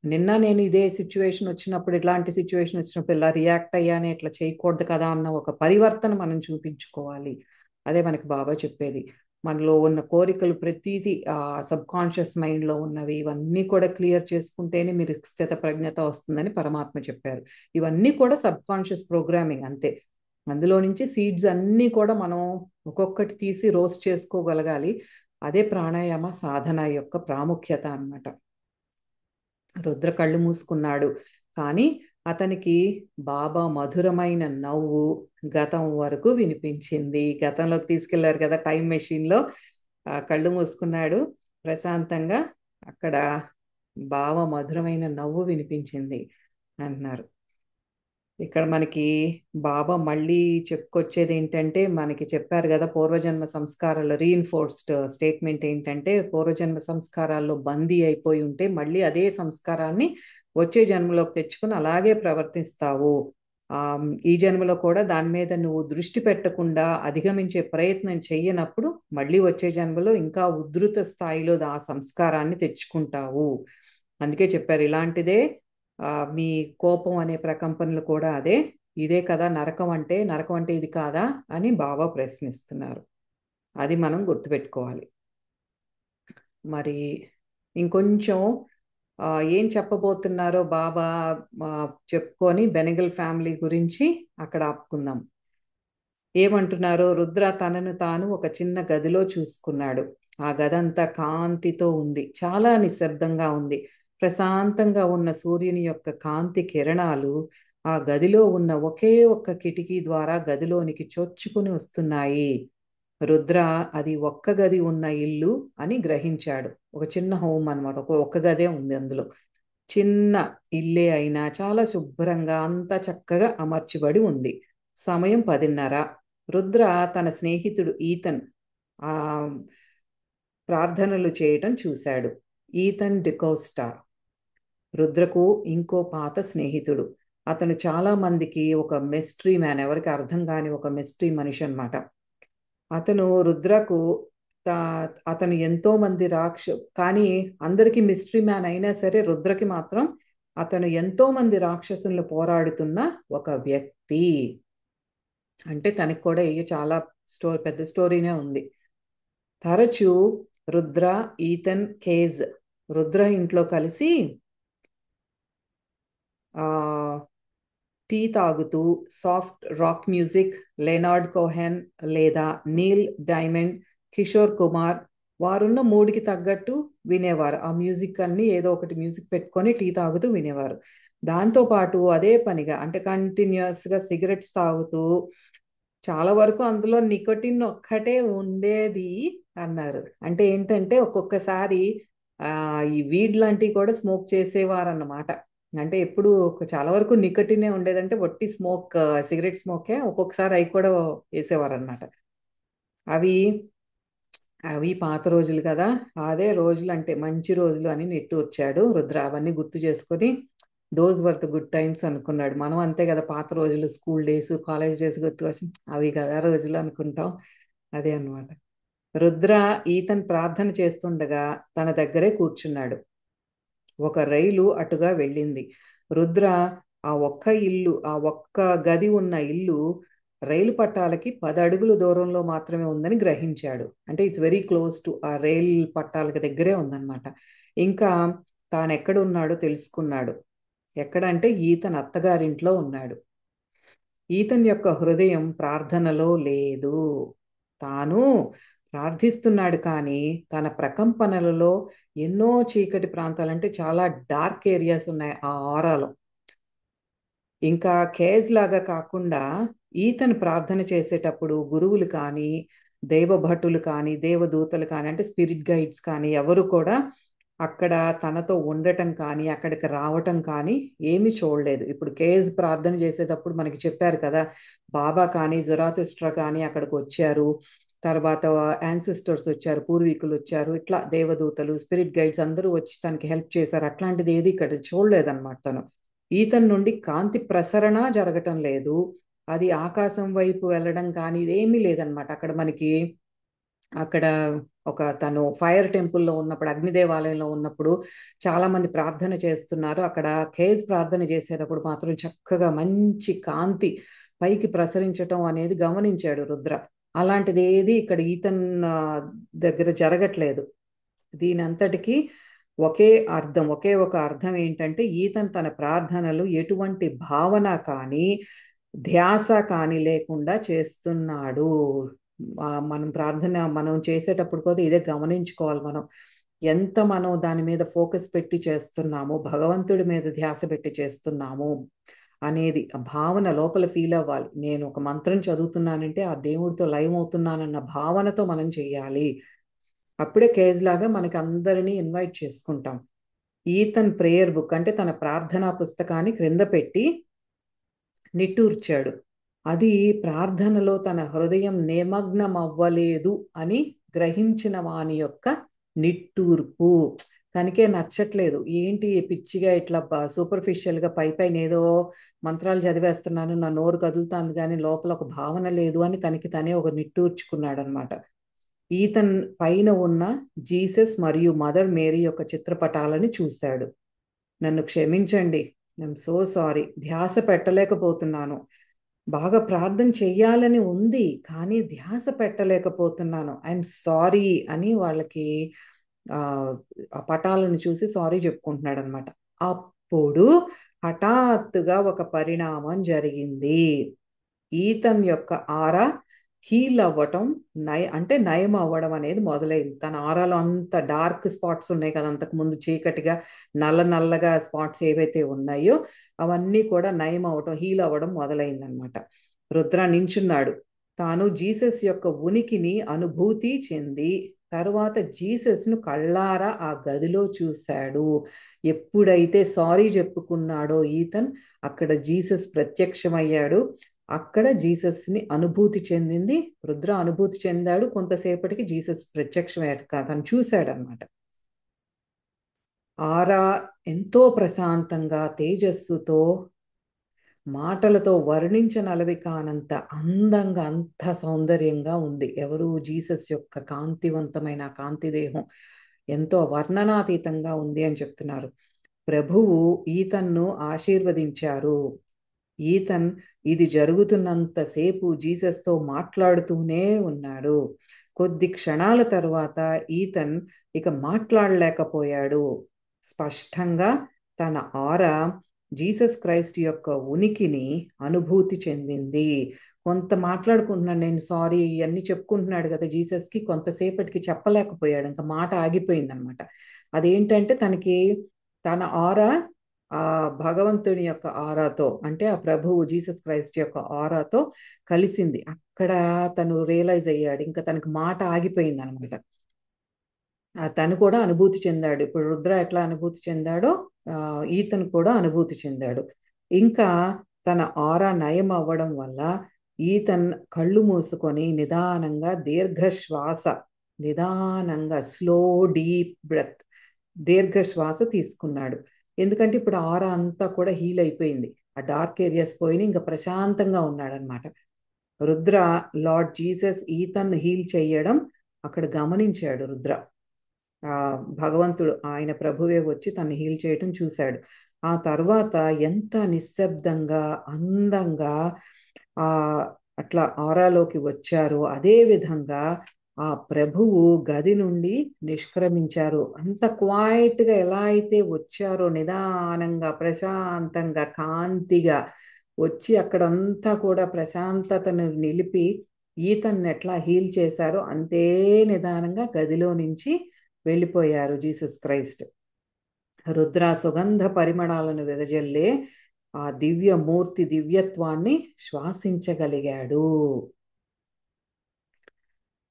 నిన్న నేను ఇదే సిచ్యువేషన్ వచ్చినప్పుడు, ఇట్లాంటి సిచ్యువేషన్ వచ్చినప్పుడు ఇలా రియాక్ట్ అయ్యానే, ఇట్లా చేయకూడదు కదా అన్న ఒక పరివర్తన మనం చూపించుకోవాలి. అదే మనకి బాబా చెప్పేది. మనలో ఉన్న కోరికలు ప్రతిదీ సబ్ కాన్షియస్ మైండ్లో ఉన్నవి ఇవన్నీ కూడా క్లియర్ చేసుకుంటేనే మీరు స్థిత ప్రజ్ఞత వస్తుందని పరమాత్మ చెప్పారు. ఇవన్నీ కూడా సబ్ కాన్షియస్ ప్రోగ్రామింగ్ అంతే. అందులో నుంచి సీడ్స్ అన్నీ కూడా మనం ఒక్కొక్కటి తీసి రోస్ట్ చేసుకోగలగాలి. అదే ప్రాణాయామ సాధన యొక్క ప్రాముఖ్యత అన్నమాట. రుద్ర కళ్ళు మూసుకున్నాడు. కానీ అతనికి బాబా మధురమైన నవ్వు గతం వరకు వినిపించింది. గతంలోకి తీసుకెళ్లారు కదా టైం మెషిన్లో. కళ్ళు మూసుకున్నాడు ప్రశాంతంగా. అక్కడ బాబా మధురమైన నవ్వు వినిపించింది అంటున్నారు. ఇక్కడ మనకి బాబా మళ్ళీ చెప్పుకొచ్చేది ఏంటంటే, మనకి చెప్పారు కదా పూర్వజన్మ సంస్కారాలు రీఇన్ఫోర్స్డ్ స్టేట్మెంట్ ఏంటంటే, పూర్వజన్మ సంస్కారాల్లో బందీ అయిపోయి ఉంటే మళ్ళీ అదే సంస్కారాన్ని వచ్చే జన్మలోకి తెచ్చుకుని అలాగే ప్రవర్తిస్తావు. ఈ జన్మలో కూడా దాని మీద నువ్వు దృష్టి పెట్టకుండా అధిగమించే ప్రయత్నం చెయ్యనప్పుడు మళ్ళీ వచ్చే జన్మలో ఇంకా ఉధృత స్థాయిలో ఆ సంస్కారాన్ని తెచ్చుకుంటావు. అందుకే చెప్పారు ఇలాంటిదే మీ కోపం అనే ప్రకంపనలు కూడా అదే. ఇదే కదా నరకం అంటే, నరకం అంటే ఇది కాదా అని బాబా ప్రశ్నిస్తున్నారు. అది మనం గుర్తుపెట్టుకోవాలి. మరి ఇంకొంచెం ఏం చెప్పబోతున్నారో బాబా చెప్పుకొని బెనగల్ ఫ్యామిలీ గురించి అక్కడ ఆపుకుందాం. ఏమంటున్నారో, రుద్ర తనను తాను ఒక చిన్న గదిలో చూసుకున్నాడు. ఆ గదంతా కాంతితో ఉంది. చాలా నిశ్శబ్దంగా ఉంది. ప్రశాంతంగా ఉన్న సూర్యుని యొక్క కాంతి కిరణాలు ఆ గదిలో ఉన్న ఒకే ఒక్క కిటికీ ద్వారా గదిలోనికి చొచ్చుకుని వస్తున్నాయి. రుద్ర అది ఒక్క గది ఉన్న ఇల్లు అని గ్రహించాడు. ఒక చిన్న హోమ్ అనమాట. ఒక్క గదే ఉంది అందులో. చిన్న ఇల్లే అయినా చాలా శుభ్రంగా అంతా చక్కగా అమర్చబడి ఉంది. సమయం 10:30. రుద్ర తన స్నేహితుడు ఈతన్ ఆ ప్రార్థనలు చేయటం చూశాడు. ఈతన్ డికోస్టా రుద్రకు ఇంకో పాత స్నేహితుడు. అతను చాలా మందికి ఒక మిస్టరీ మ్యాన్, ఎవరికి అర్థం కాని ఒక మిస్టరీ మనిషి అన్నమాట. అతను రుద్రకు అతను ఎంతో మంది కానీ అందరికీ మిస్టరీ మ్యాన్ అయినా సరే రుద్రకి మాత్రం అతను ఎంతో మంది రాక్షసులను పోరాడుతున్న ఒక వ్యక్తి. అంటే తనకి కూడా చాలా పెద్ద స్టోరీనే ఉంది. తరచూ రుద్ర, ఈతన్, కేజ్ రుద్ర ఇంట్లో కలిసి టీ తాగుతూ soft rock music, Leonard Cohen లేదా నీల్ డైమండ్, కిషోర్ కుమార్ వారున్న మూడికి తగ్గట్టు వినేవారు. ఆ మ్యూజిక్ అన్ని ఏదో ఒకటి మ్యూజిక్ పెట్టుకొని టీ తాగుతూ వినేవారు. దాంతోపాటు అదే పనిగా అంటే కంటిన్యూస్గా సిగరెట్స్ తాగుతూ, చాలా వరకు అందులో నికోటిన్ ఒక్కటే ఉండేది అన్నారు. అంటే ఏంటంటే ఒక్కొక్కసారి ఈ వీడ్ లాంటివి కూడా స్మోక్ చేసేవారు అన్నమాట. అంటే ఎప్పుడు చాలా వరకు నికోటినే ఉండేదంటే ఒట్టి స్మోక్, సిగరెట్ స్మోకే. ఒక్కొక్కసారి అవి కూడా వేసేవారు అనమాట. అవి అవి పాత రోజులు కదా. అదే రోజులు అంటే మంచి రోజులు అని వచ్చాడు రుద్ర. అవన్నీ గుర్తు చేసుకొని those were the good times అనుకున్నాడు. మనం అంతే కదా, పాత రోజులు స్కూల్ డేస్, కాలేజ్ డేస్ గుర్తుకొచ్చి అవి కదా రోజులు అనుకుంటాం. అదే అన్నమాట. రుద్ర ఈతన్ ప్రార్థన చేస్తుండగా తన దగ్గరే కూర్చున్నాడు. ఒక రైలు అటుగా వెళ్ళింది. రుద్ర ఆ ఒక్క గది ఉన్న ఇల్లు రైలు పట్టాలకి 10 అడుగుల దూరంలో మాత్రమే ఉందని గ్రహించాడు. అంటే ఇట్స్ వెరీ క్లోజ్ టు ఆ రైలు పట్టాలకి దగ్గరే ఉందన్నమాట. ఇంకా తానెక్కడున్నాడో తెలుసుకున్నాడు. ఎక్కడంటే ఈతన్ అత్తగారింట్లో ఉన్నాడు. ఈతన్ యొక్క హృదయం ప్రార్థనలో లేదు. తాను ప్రార్థిస్తున్నాడు కానీ తన ప్రకంపనలలో ఎన్నో చీకటి ప్రాంతాలంటే చాలా డార్క్ ఏరియాస్ ఉన్నాయి ఆ ఆరాలో. ఇంకా కేజ్ లాగా కాకుండా ఈతను ప్రార్థన చేసేటప్పుడు గురువులు కానీ దేవభటులు కానీ దేవదూతలు కానీ అంటే స్పిరిట్ గైడ్స్ కానీ ఎవరు కూడా అక్కడ తనతో ఉండటం కానీ అక్కడికి రావటం కానీ ఏమీ చూడలేదు. ఇప్పుడు కేజ్ ప్రార్థన చేసేటప్పుడు మనకి చెప్పారు కదా, బాబా కానీ జొరాథుస్ట్రా కానీ అక్కడికి వచ్చారు, తర్వాత యాన్సిస్టర్స్ వచ్చారు, పూర్వీకులు వచ్చారు, ఇట్లా దేవదూతలు స్పిరిట్ గైడ్స్ అందరూ వచ్చి తనకి హెల్ప్ చేశారు. అట్లాంటిది ఏది ఇక్కడ చూడలేదన్నమాట తను. ఈతన్ నుండి కాంతి ప్రసరణ జరగటం లేదు. అది ఆకాశం వైపు వెళ్ళడం కానీ ఇదేమీ లేదనమాట. అక్కడ మనకి అక్కడ తను ఫైర్ టెంపుల్లో ఉన్నప్పుడు అగ్ని దేవాలయంలో ఉన్నప్పుడు చాలా మంది ప్రార్థన చేస్తున్నారు. అక్కడ కేజ్ ప్రార్థన చేసేటప్పుడు మాత్రం చక్కగా మంచి కాంతి పైకి ప్రసరించటం అనేది గమనించాడు రుద్ర. అలాంటిది ఏది ఇక్కడ ఈతన్ దగ్గర జరగట్లేదు. దీని అంతటికి ఒకే ఒక అర్థం ఏంటంటే ఈతన్ తన ప్రార్థనలు ఎటువంటి భావన కానీ ధ్యాస కానీ లేకుండా చేస్తున్నాడు. మనం ప్రార్థన మనం చేసేటప్పుడు కూడా ఇదే గమనించుకోవాలి. మనం దాని మీద ఫోకస్ పెట్టి చేస్తున్నాము, భగవంతుడి మీద ధ్యాస పెట్టి చేస్తున్నాము అనేది ఆ భావన లోపల ఫీల్ అవ్వాలి. నేను ఒక మంత్రం చదువుతున్నానంటే ఆ దేవుడితో లైవ్ అవుతున్నానన్న భావనతో మనం చెయ్యాలి. అప్పుడే కేజ్ లాగా మనకి అందరినీ ఇన్వైట్ చేసుకుంటాం. ఈతన్ ప్రేయర్ బుక్ అంటే తన ప్రార్థనా పుస్తకాన్ని క్రింద పెట్టి నిట్టూర్చాడు. అది ప్రార్థనలో తన హృదయం నిమగ్నం అవ్వలేదు అని గ్రహించిన వాని యొక్క నిట్టూర్పు. తనకే నచ్చట్లేదు. ఏంటి పిచ్చిగా ఇట్లా సూపర్ఫిషియల్గా పైన ఏదో మంత్రాలు చదివేస్తున్నాను, నా నోరు కదులుతాను కానీ లోపల ఒక భావన లేదు అని తనకి తనే ఒక నిట్టూర్చుకున్నాడు అనమాట. ఈతన్ పైన ఉన్న జీసస్ మరియు మదర్ మేరీ యొక్క చిత్రపటాలని చూశాడు. నన్ను క్షమించండి, ఐఎమ్ సో సారీ, ధ్యాస పెట్టలేకపోతున్నాను. బాగా ప్రార్థన చెయ్యాలని ఉంది కానీ ధ్యాస పెట్టలేకపోతున్నాను, ఐఎమ్ సారీ అని వాళ్ళకి ఆ పటాలను చూసి సారీ చెప్పుకుంటున్నాడు అనమాట. అప్పుడు హఠాత్తుగా ఒక పరిణామం జరిగింది. ఈతన్ యొక్క ఆరా హీల్ అవ్వటం అంటే నయం అవ్వడం అనేది మొదలైంది. తన ఆరాలో అంత డార్క్ స్పాట్స్ ఉన్నాయి కదా, అంతకు ముందు చీకటిగా నల్లగా స్పాట్స్ ఏవైతే ఉన్నాయో అవన్నీ కూడా నయం అవ్వటం హీల్ అవ్వడం మొదలైందనమాట. రుద్ర నించున్నాడు. తాను జీసస్ యొక్క ఉనికిని అనుభూతి చెంది తరువాత జీసస్ను కళ్ళారా ఆ గదిలో చూశాడు. ఎప్పుడైతే సారీ చెప్పుకున్నాడో ఈతన్, అక్కడ జీసస్ ప్రత్యక్షమయ్యాడు. అక్కడ జీసస్ని అనుభూతి చెందింది రుద్ర, అనుభూతి చెందాడు. కొంతసేపటికి జీసస్ ప్రత్యక్షమయ్యాడు, తను చూశాడు అనమాట. ఆరా ఎంతో ప్రశాంతంగా తేజస్సుతో మాటలతో వర్ణించనలవి కానంత అందంగా అంత సౌందర్యంగా ఉంది. ఎవరు? జీసస్ యొక్క కాంతివంతమైన కాంతి దేహం ఎంతో వర్ణనాతీతంగా ఉంది అని చెప్తున్నారు. ప్రభువు ఈతన్ను ఆశీర్వదించారు. ఈతన్ ఇది జరుగుతున్నంతసేపు జీసస్తో మాట్లాడుతూనే ఉన్నాడు. కొద్ది క్షణాల తర్వాత ఈతన్ ఇక మాట్లాడలేకపోయాడు. స్పష్టంగా తన ఆరా జీసస్ క్రైస్ట్ యొక్క ఉనికిని అనుభూతి చెందింది. కొంత మాట్లాడుకుంటున్నాను, నేను సారీ ఇవన్నీ చెప్పుకుంటున్నాడు కదా జీసస్కి, కొంతసేపటికి చెప్పలేకపోయాడు, ఇంకా మాట ఆగిపోయింది అనమాట. అదేంటంటే తన ఆరా ఆ భగవంతుని యొక్క ఆరాతో అంటే ఆ ప్రభువు జీసస్ క్రైస్ట్ యొక్క ఆరాతో కలిసింది. అక్కడ తను రియలైజ్ అయ్యాడు, ఇంకా తనకు మాట ఆగిపోయింది అనమాట. తను కూడా అనుభూతి చెందాడు. ఇప్పుడు రుద్ర ఎట్లా అనుభూతి చెందాడో ఈతను కూడా అనుభూతి చెందాడు. ఇంకా తన ఆరా నయం అవ్వడం వల్ల ఈతన్ కళ్ళు మూసుకొని నిదానంగా స్లో డీప్ బ్రెత్ దీర్ఘ శ్వాస తీసుకున్నాడు. ఎందుకంటే ఇప్పుడు ఆరా అంతా కూడా హీల్ అయిపోయింది, ఆ డార్క్ ఏరియాస్ పోయి ఇంకా ప్రశాంతంగా ఉన్నాడనమాట. రుద్ర లార్డ్ జీసస్ ఈతన్ హీల్ చేయడం అక్కడ గమనించాడు రుద్ర. భగవంతుడు ఆయన ప్రభువే వచ్చి తను హీల్ చేయటం చూశాడు. ఆ తర్వాత ఎంత నిశ్శబ్దంగా అందంగా ఆ అట్లా ఆరాలోకి వచ్చారో అదే విధంగా ఆ ప్రభువు గది నుండి నిష్క్రమించారు. అంత క్వైట్గా ఎలా అయితే వచ్చారో, నిదానంగా ప్రశాంతంగా కాంతిగా వచ్చి అక్కడంతా కూడా ప్రశాంతతను నిలిపి ఈతన్ని ఎట్లా హీల్ చేశారో అంతే నిదానంగా గదిలో నుంచి వెళ్ళిపోయారు జీసస్ క్రైస్ట్. రుద్ర సుగంధ పరిమళాలను వెదజల్లే ఆ దివ్య మూర్తి దివ్యత్వాన్ని శ్వాసించగలిగాడు.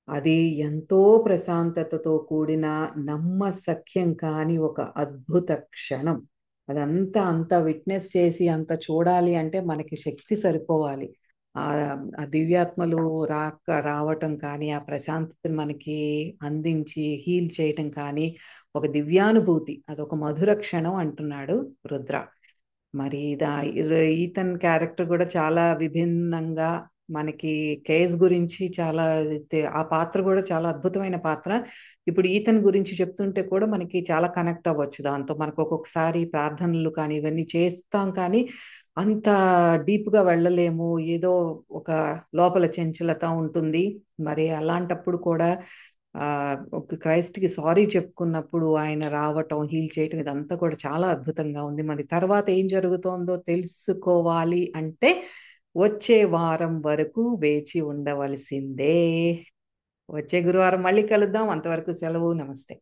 అది ఎంతో ప్రశాంతతతో కూడిన నమ్మశక్యం కాని ఒక అద్భుత క్షణం. అదంతా అంత విట్నెస్ చేసి అంత చూడాలి అంటే మనకి శక్తి సరిపోవాలి. ఆ ఆ దివ్యాత్మలు రావటం కానీ, ఆ ప్రశాంతతను మనకి అందించి హీల్ చేయటం కానీ ఒక దివ్యానుభూతి. అదొక మధుర క్షణం అంటున్నాడు రుద్ర. మరి ఈతన్ క్యారెక్టర్ కూడా చాలా విభిన్నంగా మనకి కేస్ గురించి చాలా ఆ పాత్ర కూడా చాలా అద్భుతమైన పాత్ర. ఇప్పుడు ఈతన్ గురించి చెప్తుంటే కూడా మనకి చాలా కనెక్ట్ అవ్వచ్చు దాంతో. మనకు ఒక్కొక్కసారి ప్రార్థనలు కానీ ఇవన్నీ చేస్తాం కానీ అంత డీప్గా వెళ్ళలేము. ఏదో ఒక లోపల చంచలత ఉంటుంది. మరి అలాంటప్పుడు కూడా ఒక క్రైస్ట్కి సారీ చెప్పుకున్నప్పుడు ఆయన రావటం, హీల్ చేయటం ఇదంతా కూడా చాలా అద్భుతంగా ఉంది. మరి తర్వాత ఏం జరుగుతోందో తెలుసుకోవాలి అంటే వచ్చే వారం వరకు వేచి ఉండవలసిందే. వచ్చే గురువారం మళ్ళీ కలుద్దాం. అంతవరకు సెలవు. నమస్తే.